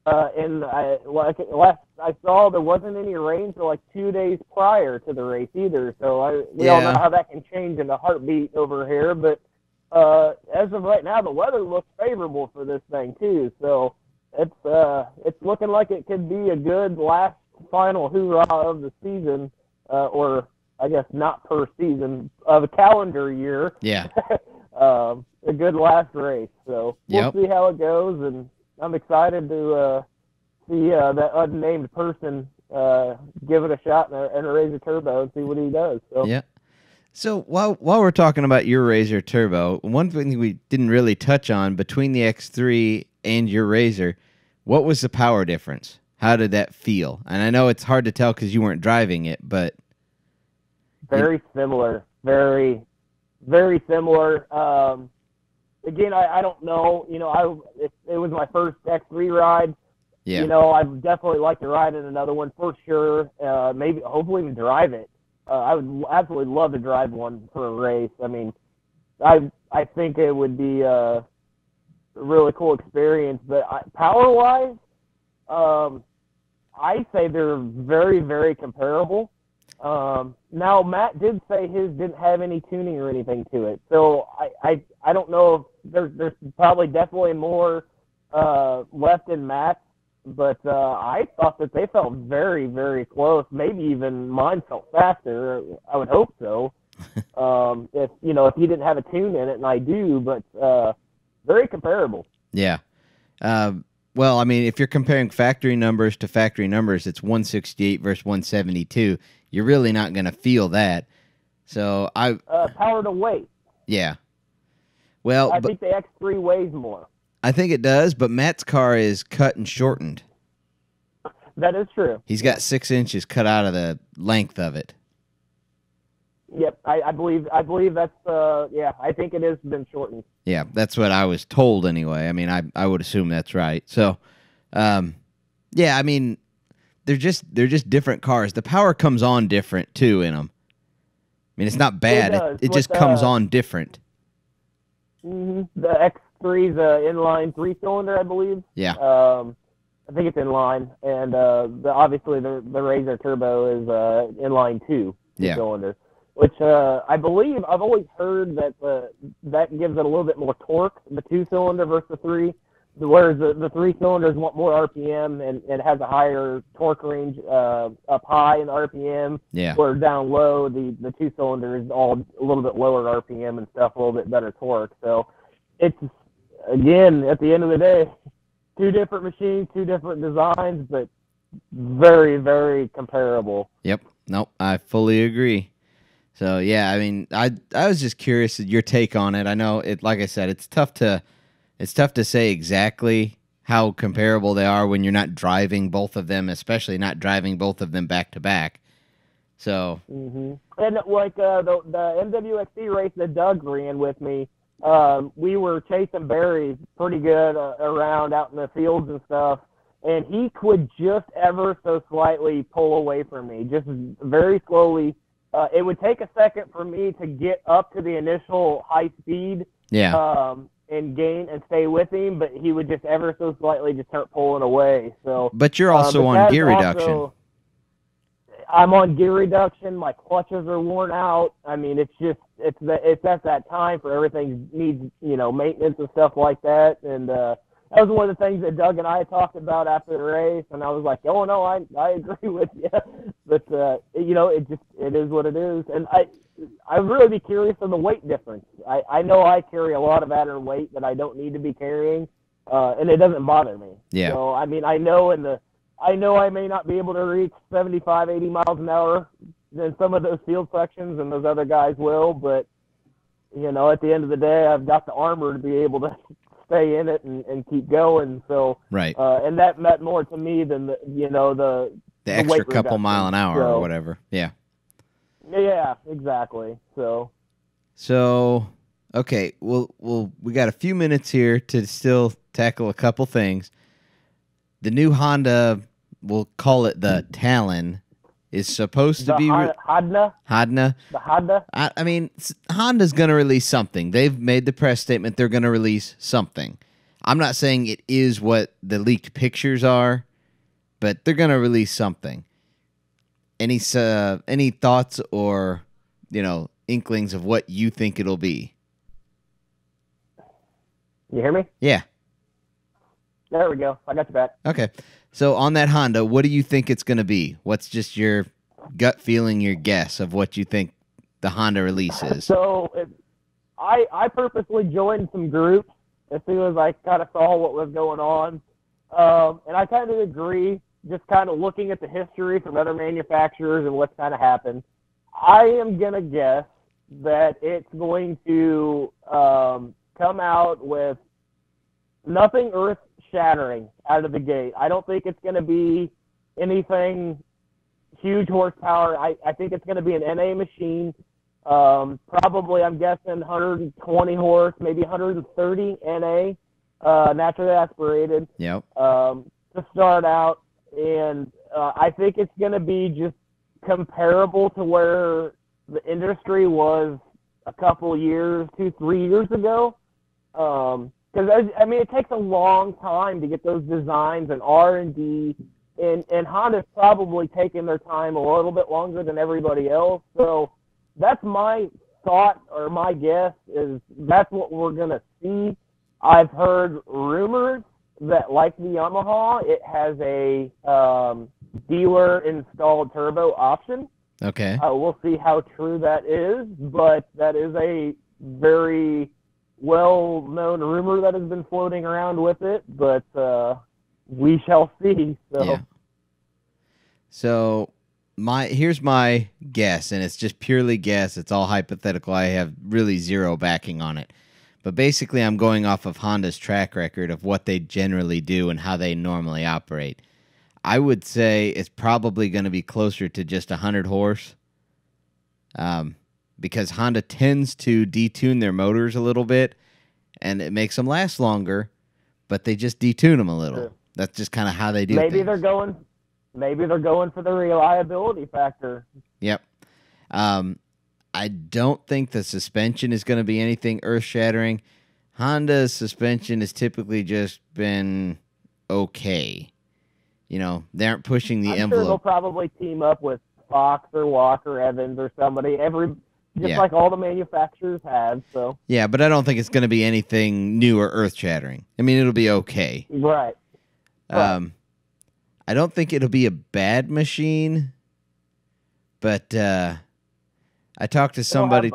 and last I saw, there wasn't any rain for like 2 days prior to the race either. So we all know how that can change in a heartbeat over here. But as of right now, the weather looks favorable for this thing too. So it's looking like it could be a good last final hoorah of the season, or I guess not per season, of a calendar year. Yeah. A good last race. So we'll see how it goes, and I'm excited to see that unnamed person give it a shot in a Razor Turbo and see what he does. So. Yeah. So while we're talking about your Razor Turbo, one thing we didn't really touch on between the X3 and your Razor, what was the power difference? How did that feel? And I know it's hard to tell because you weren't driving it, but very similar, very, very similar. Again, I don't know. You know, it was my first X3 ride. Yeah. You know, I'd definitely like to ride in another one for sure. Maybe, hopefully, even drive it. I would absolutely love to drive one for a race. I mean, I think it would be a really cool experience. But power-wise, I say they're very, very comparable. Now, Matt did say his didn't have any tuning or anything to it. So I don't know if there's probably definitely more left in Matt's. But I thought that they felt very, very close. Maybe even mine felt faster. I would hope so. If you didn't have a tune in it, and I do, but very comparable. Yeah. Well, I mean, if you're comparing factory numbers to factory numbers, it's 168 versus 172. You're really not going to feel that. So power to weight. Yeah. Well, I think the X3 weighs more. I think it does, but Matt's car is cut and shortened. That is true. He's got 6 inches cut out of the length of it. Yep, I believe that's I think it has been shortened. Yeah, that's what I was told anyway. I mean, I would assume that's right. So, I mean, they're just different cars. The power comes on different too in them. I mean, it's not bad. It just comes on different. Mm-hmm. The X3's inline 3-cylinder, I believe. Yeah. I think it's inline, and obviously the Razor Turbo is inline 2-cylinder. Which I believe I've always heard that that gives it a little bit more torque, the 2-cylinder versus the 3, whereas the 3-cylinders want more RPM and has a higher torque range up high in the RPM. Yeah. Where down low, the 2-cylinder is all a little bit lower RPM and stuff, a little bit better torque. So it's, again, at the end of the day, 2 different machines, 2 different designs, but very, very comparable. Yep. Nope. I fully agree. So yeah, I mean, I was just curious your take on it. I know it, like I said, it's tough to say exactly how comparable they are when you're not driving both of them, especially not driving both of them back to back. So. Mm-hmm. And like the MWXC race that Doug ran with me, we were chasing berries pretty good around out in the fields and stuff. and he could just ever so slightly pull away from me, just very slowly. It would take a second for me to get up to the initial high speed, and gain and stay with him, but he would just ever so slightly just start pulling away. So, but you're also on gear reduction. I'm on gear reduction. My clutches are worn out. I mean, it's at that time for everything needs, maintenance and stuff like that. And that was one of the things that Doug and I talked about after the race. And I was like, oh no, I agree with you. But it is what it is. And I'd really be curious of the weight difference. I know I carry a lot of added weight that I don't need to be carrying, and it doesn't bother me. Yeah. So I mean, I know I may not be able to reach 75, 80 miles an hour in some of those field sections, and those other guys will. But, at the end of the day, I've got the armor to be able to stay in it and keep going. So, right. And that meant more to me than the extra couple mile an hour or whatever. Yeah. Yeah, exactly. So, okay. We got a few minutes here to still tackle a couple things. The new Honda, we'll call it the Talon, is supposed to be Honda. The Honda. I mean, Honda's going to release something. They've made the press statement they're going to release something. I'm not saying it is what the leaked pictures are, but they're going to release something. Any thoughts or, inklings of what you think it'll be? You hear me? Yeah. There we go. I got you back. Okay. So on that Honda, what do you think it's going to be? What's just your gut feeling, your guess of what you think the Honda release is? So I purposely joined some groups as soon as I kind of saw what was going on. And I kind of agree, just kind of looking at the history from other manufacturers and what's kind of happened. I am going to guess that it's going to come out with nothing earth-shattering out of the gate. I don't think it's going to be anything huge horsepower. I think it's going to be an NA machine. Probably, I'm guessing 120 horse, maybe 130 NA, naturally aspirated. Yep. To start out. And I think it's going to be just comparable to where the industry was a couple years, 2-3 years ago. Because, it takes a long time to get those designs and R&D, and Honda's probably taken their time a little bit longer than everybody else. So that's my thought, or my guess, is that's what we're going to see. I've heard rumors that, like the Yamaha, it has a dealer-installed turbo option. Okay. We'll see how true that is, but that is a very well-known rumor that has been floating around with it, but we shall see. So, yeah. So here's my guess, and it's just purely guess. It's all hypothetical. I have really zero backing on it. But basically, I'm going off of Honda's track record of what they generally do and how they normally operate. I would say it's probably going to be closer to just 100 horse, because Honda tends to detune their motors a little bit, and it makes them last longer, but they just detune them a little. Sure. That's just kind of how they do maybe things. Maybe they're going for the reliability factor. Yep. I don't think the suspension is going to be anything earth-shattering. Honda's suspension has typically just been okay. They aren't pushing the I'm envelope. Sure they'll probably team up with Fox or Walker Evans or somebody, like all the manufacturers have. So yeah, but I don't think it's going to be anything new or earth-shattering. It'll be okay. Right. I don't think it'll be a bad machine, but I talked to somebody.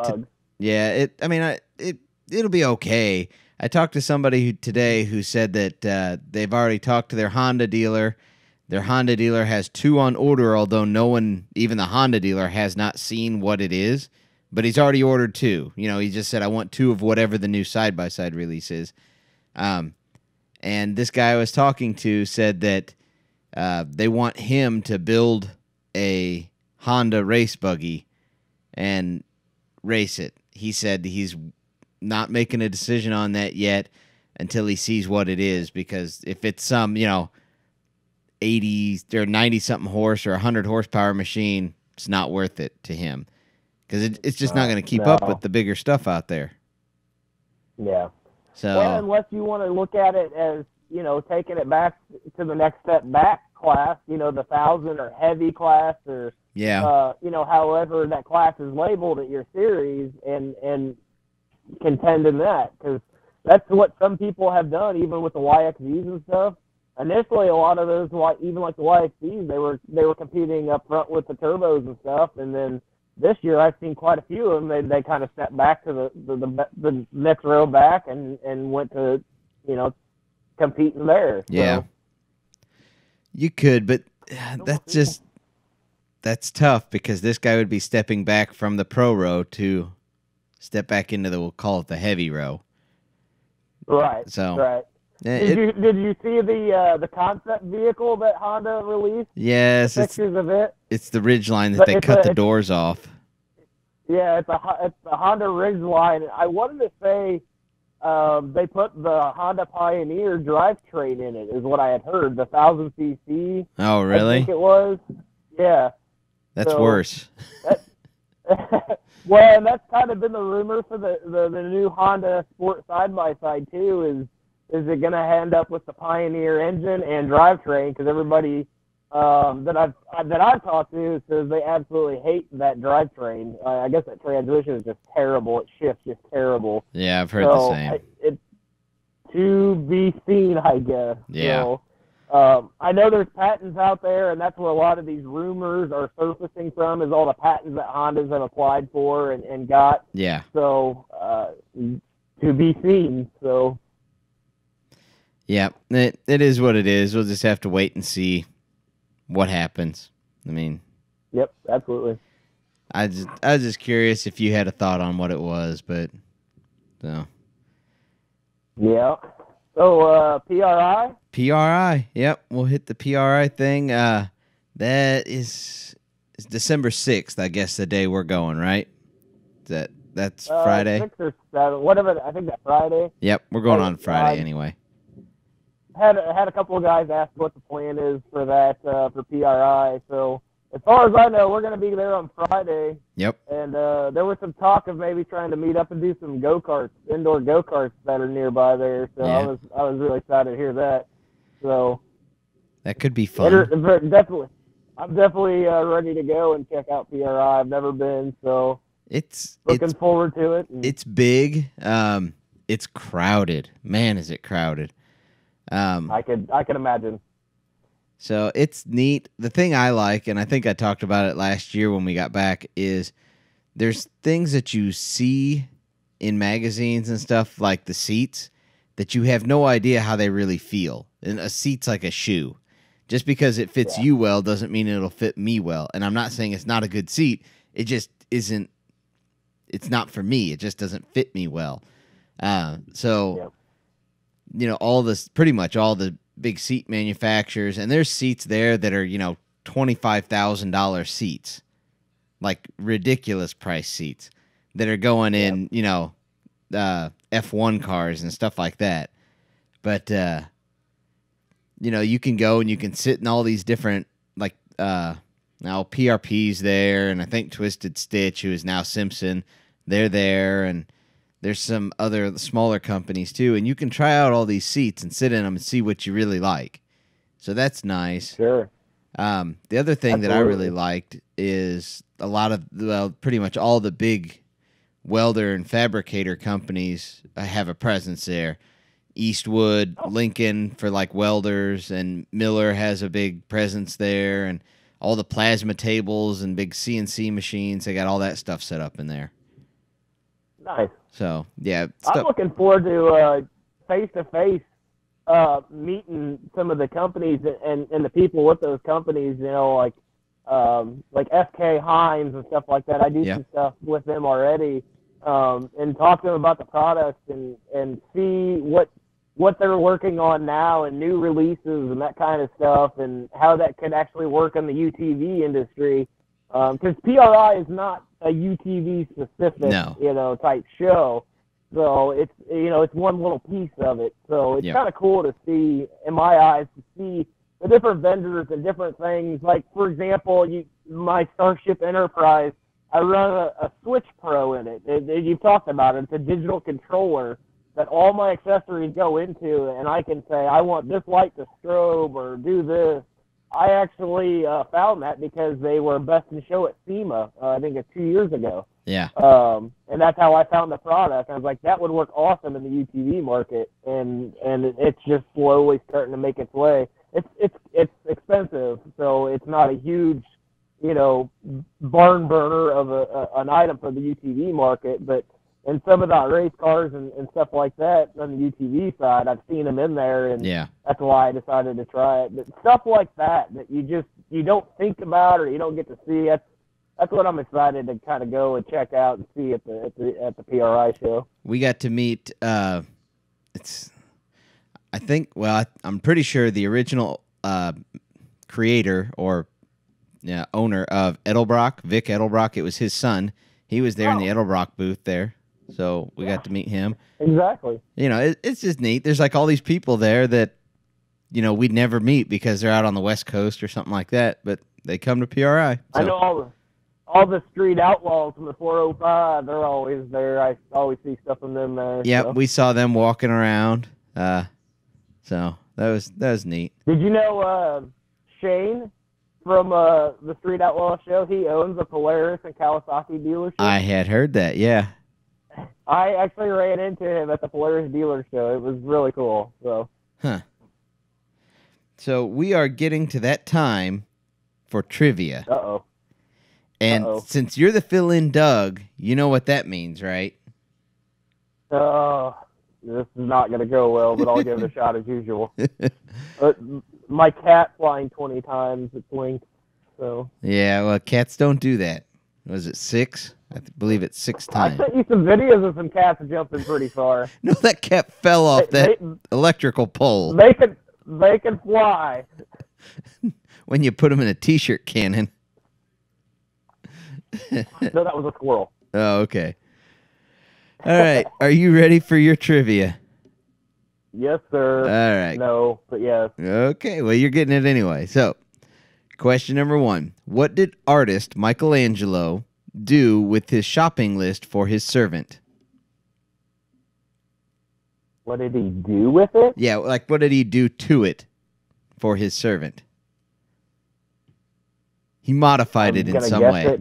It'll be okay. I talked to somebody today who said that they've already talked to their Honda dealer. Their Honda dealer has 2 on order, although no one, even the Honda dealer, has not seen what it is. But he's already ordered 2. He just said, I want 2 of whatever the new side-by-side release is. And this guy I was talking to said that they want him to build a Honda race buggy and race it. He said he's not making a decision on that yet until he sees what it is, because if it's some, 80 or 90 something horse or 100 horsepower machine, it's not worth it to him because it's just not going to keep up with the bigger stuff out there. Yeah. So well, unless you want to look at it as, you know, taking it back to the next step back class, you know, the 1,000 or heavy class or, you know, however that class is labeled at your series and contend in that, because that's what some people have done, even with the YXZs and stuff. Initially, a lot of those, even like the YXZs, they were competing up front with the turbos and stuff, and then this year I've seen quite a few of them. They kind of stepped back to the next row back and went to, you know, competing there. Yeah. So. You could, but that's tough because this guy would be stepping back from the pro row to step back into we'll call it the heavy row. Right. So right. Did you see the concept vehicle that Honda released? Yes, pictures of it. It's the Ridgeline that they cut the doors off. Yeah, it's a Honda Ridgeline. I wanted to say they put the Honda Pioneer drivetrain in it, is what I had heard. The 1,000 cc. Oh, really? I think it was. Yeah. That's worse. Well, and that's kind of been the rumor for the new Honda Sport side-by-side, too, is it going to end up with the Pioneer engine and drivetrain? Because everybody that I've talked to says they absolutely hate that drivetrain. I guess that transmission is just terrible. It shifts just terrible. Yeah, I've heard the same. It's to be seen, I guess. Yeah. So, I know there's patents out there, and that's where a lot of these rumors are surfacing from, is all the patents that Hondas have applied for and got. Yeah. So, to be seen. So. Yeah, it is what it is. We'll just have to wait and see what happens. I mean. Yep, absolutely. I was just curious if you had a thought on what it was, but so. Yeah. So, PRI? PRI, yep. We'll hit the PRI thing. That is December 6th, I guess, the day we're going, right? That's Friday? 6 or 7, whatever. I think that's Friday. Yep, we're going on Friday anyway. Had a couple of guys ask what the plan is for that, for PRI. So, as far as I know, we're going to be there on Friday. Yep. And there was some talk of maybe trying to meet up and do some go-karts, indoor go-karts that are nearby there. So yeah. I was really excited to hear that. So that could be fun. Definitely. I'm definitely ready to go and check out PRI. I've never been, so it's looking forward to it. It's big. It's crowded. Man, is it crowded. I can imagine. So it's neat. The thing I like, and I think I talked about it last year when we got back, is there's things that you see in magazines and stuff, like the seats, that you have no idea how they really feel. And a seat's like a shoe. Just because it fits you well doesn't mean it'll fit me well. And I'm not saying it's not a good seat. It just isn't. It's not for me. It just doesn't fit me well. You know, pretty much all the big seat manufacturers, and there's seats there that are, you know, $25,000 seats, like ridiculous price seats that are going in, you know, F1 cars and stuff like that. But, you know, you can go and you can sit in all these different, like, now PRP's there, and I think Twisted Stitch, who is now Simpson, they're there, and there's some other smaller companies too, and you can try out all these seats and sit in them and see what you really like. So that's nice. Sure. The other thing that I really liked is pretty much all the big welder and fabricator companies have a presence there. Eastwood, Lincoln for like welders, and Miller has a big presence there, and all the plasma tables and big CNC machines. They got all that stuff set up in there. Nice. So, yeah. I'm looking forward to face-to-face meeting some of the companies and the people with those companies, you know, like FK Hines and stuff like that. I do some stuff with them already, and talk to them about the products and see what they're working on now and new releases and that kind of stuff, and how that could actually work in the UTV industry. Because PRI is not a UTV specific, you know, type show. So it's, you know, it's one little piece of it. So it's kind of cool to see, in my eyes, to see the different vendors and different things. Like, for example, my Starship Enterprise, I run a Switch Pro in it. You've talked about it. It's a digital controller that all my accessories go into, and I can say, I want this light to strobe or do this. I actually found that because they were Best in Show at SEMA, I think it's 2 years ago. Yeah. And that's how I found the product. I was like, that would work awesome in the UTV market, and it's just slowly starting to make its way. It's expensive, so it's not a huge, barn burner of an item for the UTV market, but in some of the race cars and stuff like that on the UTV side, I've seen them in there, and that's why I decided to try it. But stuff like that you don't think about or you don't get to see, that's what I'm excited to kind of go and check out and see at the PRI show. We got to meet. I'm pretty sure the original creator or owner of Edelbrock, Vic Edelbrock. It was his son. He was there in the Edelbrock booth there, so we got to meet him. Exactly. It's just neat. There's like all these people there that we'd never meet because they're out on the West Coast or something like that, but they come to PRI. So. I know all the street outlaws from the 405, they're always there. I always see stuff from them there. Yep, so. We saw them walking around. So that was neat. Did you know Shane from the Street Outlaw show? He owns a Polaris and Kawasaki dealership. I had heard that, yeah. I actually ran into him at the Polaris dealer show. It was really cool. So we are getting to that time for trivia. Uh-oh. And since you're the fill-in Doug, you know what that means, right? This is not going to go well, but I'll give it a shot as usual. My cat flying 20 times, it's linked. So. Yeah, well, cats don't do that. Was it 6? I believe it's 6 times. I sent you some videos of some cats jumping pretty far. No, that cat fell off that electrical pole. They can fly. When you put them in a T-shirt cannon. No, that was a squirrel. Oh, okay. All right. Are you ready for your trivia? Yes, sir. All right. No, but yes. Okay. Well, you're getting it anyway. So, question number 1. What did artist Michelangelo do with his shopping list for his servant? What did he do with it? Yeah, like what did he do to it for his servant? He modified it in some way.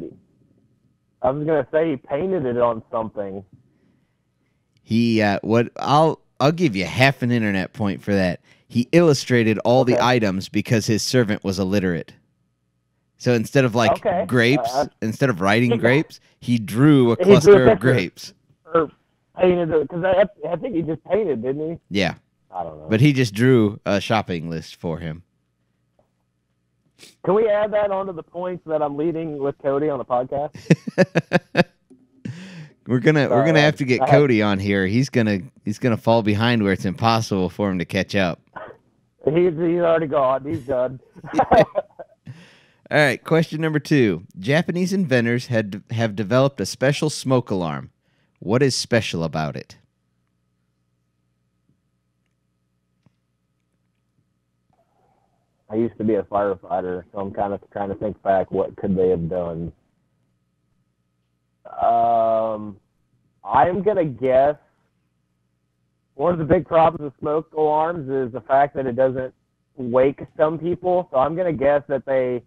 I was gonna say he painted it on something. I'll give you half an internet point for that. He illustrated all the items because his servant was illiterate. So instead of grapes, instead of writing grapes, he drew a cluster of grapes. Or painted it, because I think he just painted, didn't he? Yeah. I don't know. But he just drew a shopping list for him. Can we add that onto the points that I'm leading with Cody on the podcast? We're gonna have to get Cody on here. He's gonna fall behind where it's impossible for him to catch up. He's already gone. He's done. All right, question number 2. Japanese inventors have developed a special smoke alarm. What is special about it? I used to be a firefighter, so I'm kind of trying to think back. What could they have done? I'm going to guess one of the big problems with smoke alarms is the fact that it doesn't wake some people. So I'm going to guess that they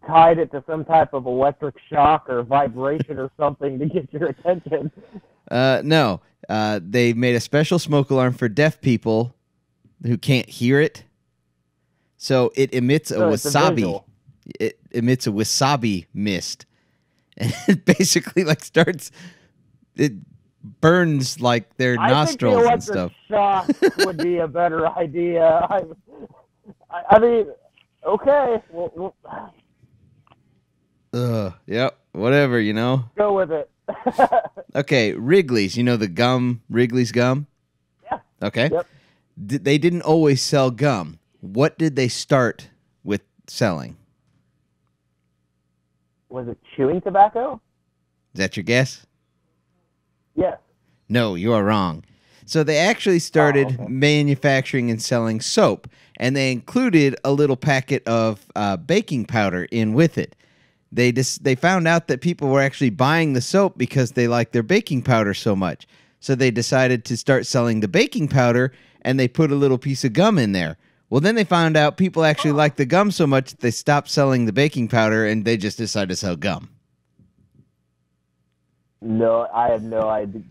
tied it to some type of electric shock or vibration or something to get your attention. No. They made a special smoke alarm for deaf people who can't hear it. So it emits a wasabi. It emits a wasabi mist. And it basically it burns like their nostrils and stuff. I think the electric shock would be a better idea. I mean, okay. Yep, whatever, Go with it. Okay, Wrigley's. You know the gum, Wrigley's gum? Yeah. Okay. Yep. They didn't always sell gum. What did they start with selling? Was it chewing tobacco? Is that your guess? Yes. No, you are wrong. So they actually started manufacturing and selling soap, and they included a little packet of baking powder in with it. They found out that people were actually buying the soap because they liked their baking powder so much. So they decided to start selling the baking powder, and they put a little piece of gum in there. Well, then they found out people actually liked the gum so much that they stopped selling the baking powder, and they just decided to sell gum. No, I had no idea.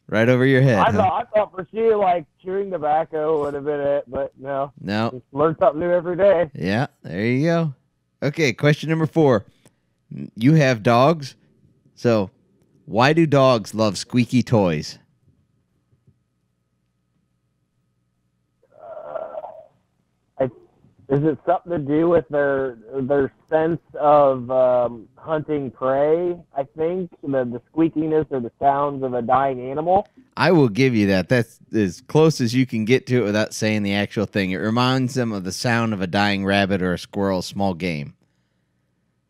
Right over your head, I thought for sure, like, chewing tobacco would have been it, but no. No. Just learn something new every day. Yeah, there you go. Okay, question number 4. You have dogs, so why do dogs love squeaky toys? Is it something to do with their sense of hunting prey, I think? The squeakiness or the sounds of a dying animal? I will give you that. That's as close as you can get to it without saying the actual thing. It reminds them of the sound of a dying rabbit or a squirrel, small game.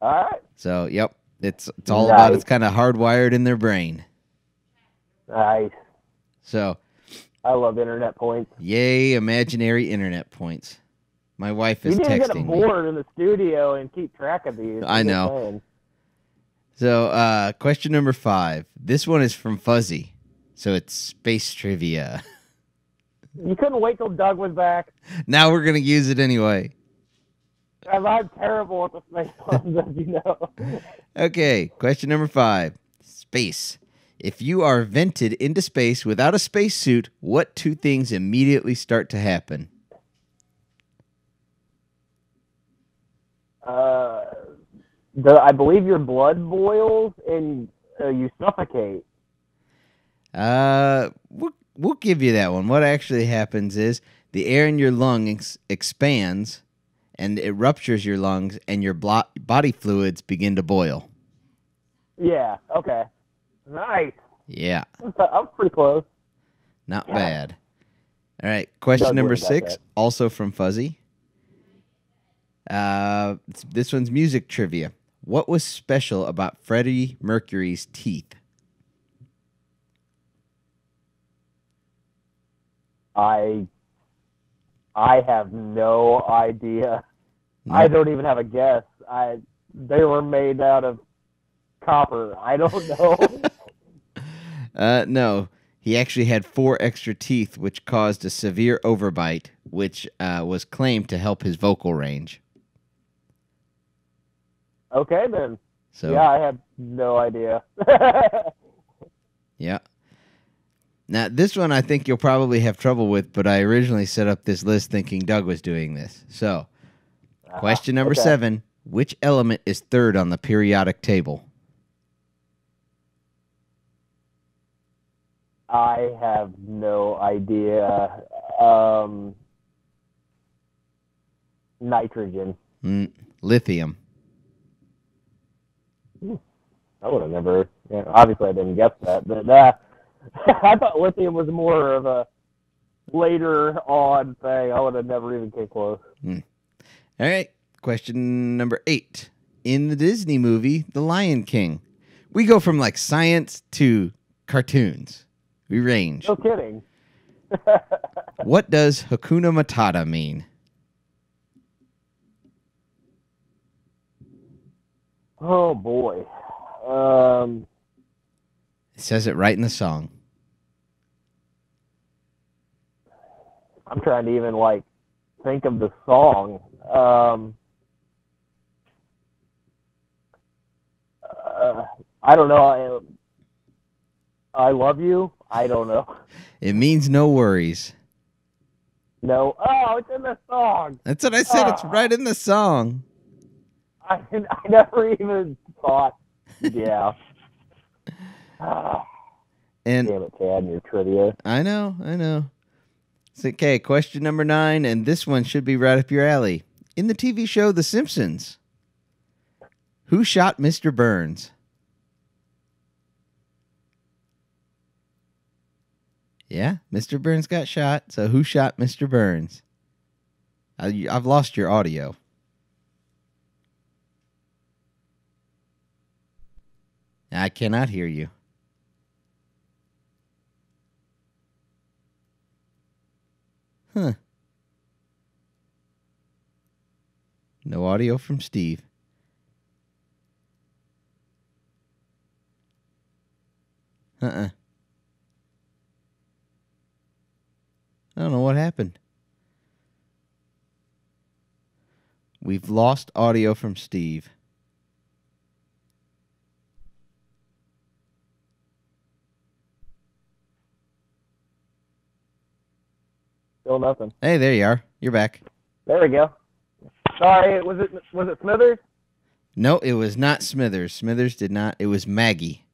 All right. So, yep, it's all about it's kind of hardwired in their brain. Nice. So, I love internet points. Yay, imaginary internet points. My wife is texting me. You need to get a board in the studio and keep track of these. I know. So, question number 5. This one is from Fuzzy. So it's space trivia. You couldn't wait till Doug was back. Now we're going to use it anyway. I'm terrible at the space ones, as you know. Okay, question number 5. Space. If you are vented into space without a spacesuit, what 2 things immediately start to happen? I believe your blood boils and you suffocate. We'll give you that one. What actually happens is the air in your lungs expands, and it ruptures your lungs, and your body fluids begin to boil. Yeah, okay. Nice. Yeah. I was pretty close. Not bad. All right, question number 6, also from Fuzzy. This one's music trivia. What was special about Freddie Mercury's teeth? I have no idea. No. I don't even have a guess. They were made out of copper. I don't know. No. He actually had 4 extra teeth, which caused a severe overbite, which was claimed to help his vocal range. Okay, then. So, yeah, I have no idea. Yeah. Now, this one I think you'll probably have trouble with, but I originally set up this list thinking Doug was doing this. So, question number 7. Which element is 3rd on the periodic table? I have no idea. Nitrogen. Lithium. I would have never. Yeah, obviously, I didn't guess that, but I thought lithium was more of a later on thing. I would have never even came close. All right. Question number 8. In the Disney movie, The Lion King, we go from like science to cartoons. We range. No kidding. What does Hakuna Matata mean? Oh, boy. It says it right in the song. I'm trying to even, like, think of the song. I don't know. I love you? I don't know. It means no worries. No. Oh, it's in the song. That's what I said. It's right in the song. I never even thought. Yeah. And damn it, Chad, your trivia. I know. It's okay, question number 9, and this one should be right up your alley. In the TV show The Simpsons, who shot Mr. Burns? Yeah, Mr. Burns got shot, so who shot Mr. Burns? I've lost your audio. I cannot hear you. Huh. No audio from Steve. I don't know what happened. We've lost audio from Steve. Still nothing. Hey, there you are. You're back. There we go. Sorry, was it Smithers? No, it was not Smithers. Smithers did not. It was Maggie.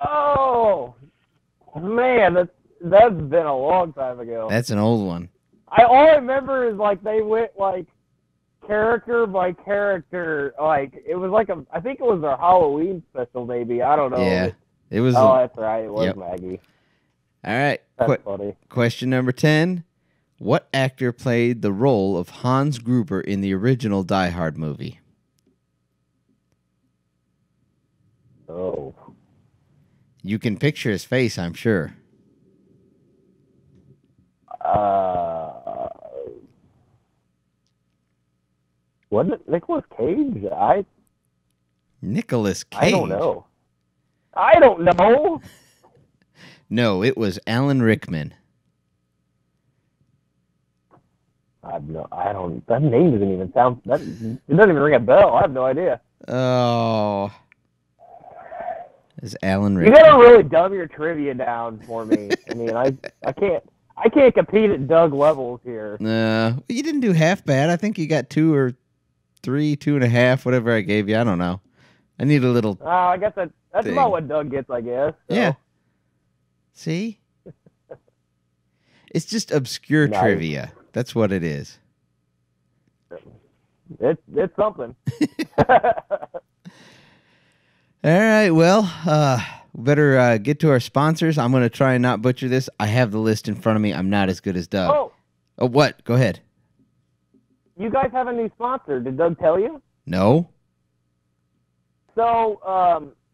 Oh, man, that's been a long time ago. That's an old one. All I remember is like they went like character by character. Like it was like I think it was their Halloween special, maybe. I don't know. Yeah, it was. Oh, that's right. It was yep. Maggie. All right. That's funny. Question number 10. What actor played the role of Hans Gruber in the original Die Hard movie? Oh. You can picture his face, I'm sure. Wasn't it Nicolas Cage? Nicolas Cage? I don't know. I don't know. No, it was Alan Rickman. I don't. That name doesn't even sound. It doesn't even ring a bell. I have no idea. Oh. It's Alan Rickman. You gotta really dumb your trivia down for me. I mean, I can't compete at Doug levels here. You didn't do half bad. I think you got 2 or 3, 2.5, whatever I gave you. I don't know. I need a little. I guess that's thing. about what Doug gets, I guess. So. Yeah. See? It's just obscure trivia. That's what it is. It's something. All right, well, better get to our sponsors. I'm going to try and not butcher this. I have the list in front of me. I'm not as good as Doug. Oh, what? Go ahead. You guys have a new sponsor. Did Doug tell you? No. So,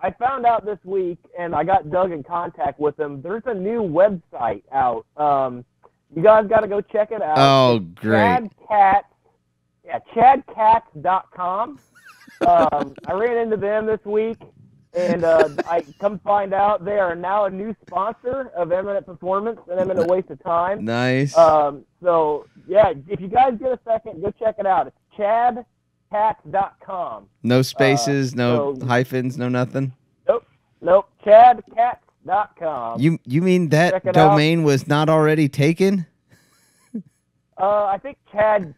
I found out this week, and I got Doug in contact with him. There's a new website out. You guys got to go check it out. Oh, great. ChadCats.com. I ran into them this week, and I come find out they are now a new sponsor of Eminent Performance and Eminent Waste of Time. Nice. So, yeah, if you guys get a second, go check it out. It's ChadCats.com. No spaces, no hyphens, no nothing? Nope. ChadCats.com. You mean that domain was not already taken? I think Chad's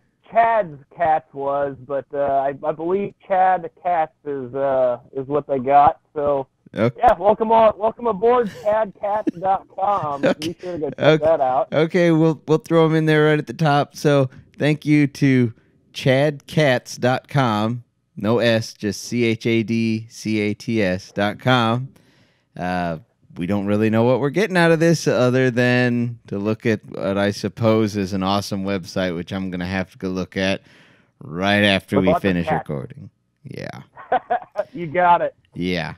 Cats was, but I believe Chad Cats is what they got. So yeah, welcome aboard ChadCats.com. Okay. Be sure to go check that out. Okay, we'll throw them in there right at the top. So thank you to ChadCats.com. No S, just ChadCats.com. We don't really know what we're getting out of this other than to look at what I suppose is an awesome website, which I'm going to have to go look at right after we finish recording. Yeah. You got it. Yeah.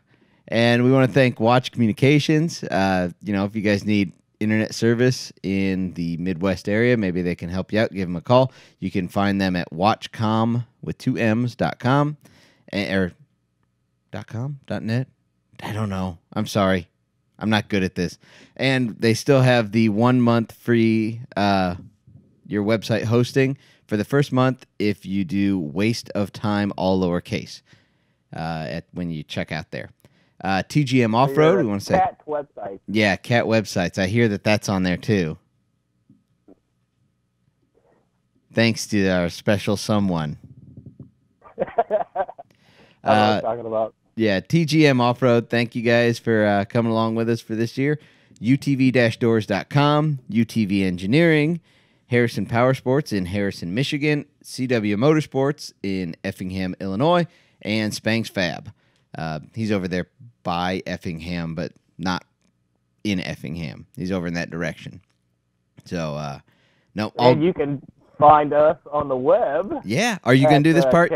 And we want to thank Watch Communications. If you guys need internet service in the Midwest area, maybe they can help you out. Give them a call. You can find them at watchcom with 2 M's.com or .com, .net. I don't know. I'm sorry. I'm not good at this. And they still have the 1 month free your website hosting for the first month if you do Waste of Time, all lowercase, when you check out there. TGM Off-Road, we want to say. Cat website. Yeah, cat websites. I hear that that's on there too. Thanks to our special someone. I know what I'm talking about. Yeah, TGM Off-Road, thank you guys for coming along with us for this year. UTV-doors.com, UTV Engineering, Harrison Power Sports in Harrison, Michigan, CW Motorsports in Effingham, Illinois, and Spanx Fab. He's over there by Effingham, but not in Effingham. He's over in that direction. So, no. And you can find us on the web. Yeah. Are you going to do this part?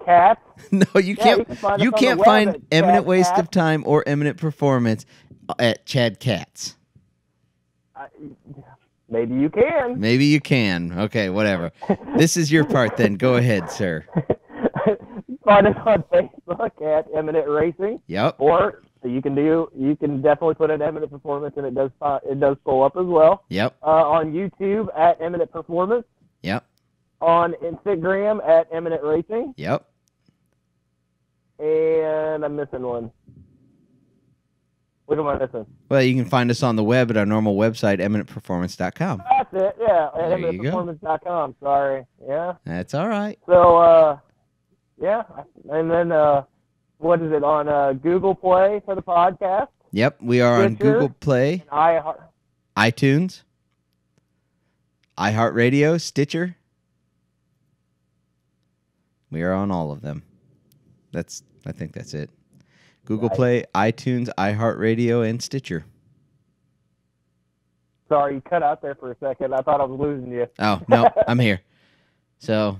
Cats. No, you can't. You can't find Eminent Waste of Time or Eminent Performance at Chad Cats. Maybe you can. Maybe you can. Okay, whatever. This is your part then. Go ahead, sir. Find us on Facebook at Eminent Racing. Yep. Or you can definitely put in Eminent Performance, and it does pull up as well. Yep. On YouTube at Eminent Performance. Yep. On Instagram at Eminent Racing. Yep. And I'm missing one. What am I missing? Well, you can find us on the web at our normal website, eminentperformance.com. That's it, yeah, at There you go. eminentperformance.com. Sorry, yeah. That's all right. So, yeah, and then, what is it, on Google Play for the podcast? Yep, we are on Stitcher, Google Play, iTunes, iHeartRadio, Stitcher. We are on all of them. I think that's it. Google Play, iTunes, iHeartRadio, and Stitcher. Sorry, you cut out there for a second. I thought I was losing you. Oh, no, I'm here. So,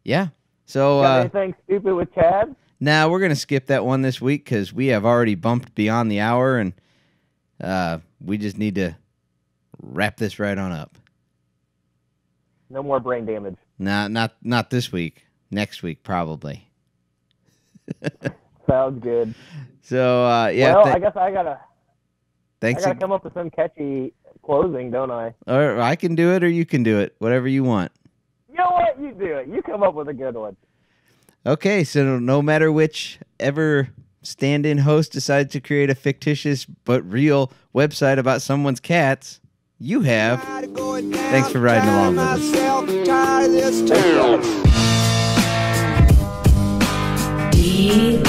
yeah. So, got anything stupid with Chad? Nah, we're going to skip that one this week because we have already bumped beyond the hour, and we just need to wrap this right on up. No more brain damage. Nah, not this week. Next week, probably. Sounds good. So, yeah. Well, I guess I gotta Thanks. I gotta come up with some catchy closing, don't I? Or I can do it, or you can do it. Whatever you want. You know what? You do it. You come up with a good one. Okay, so no matter which ever stand-in host decides to create a fictitious but real website about someone's cats, you have. Thanks for riding along with us. Deep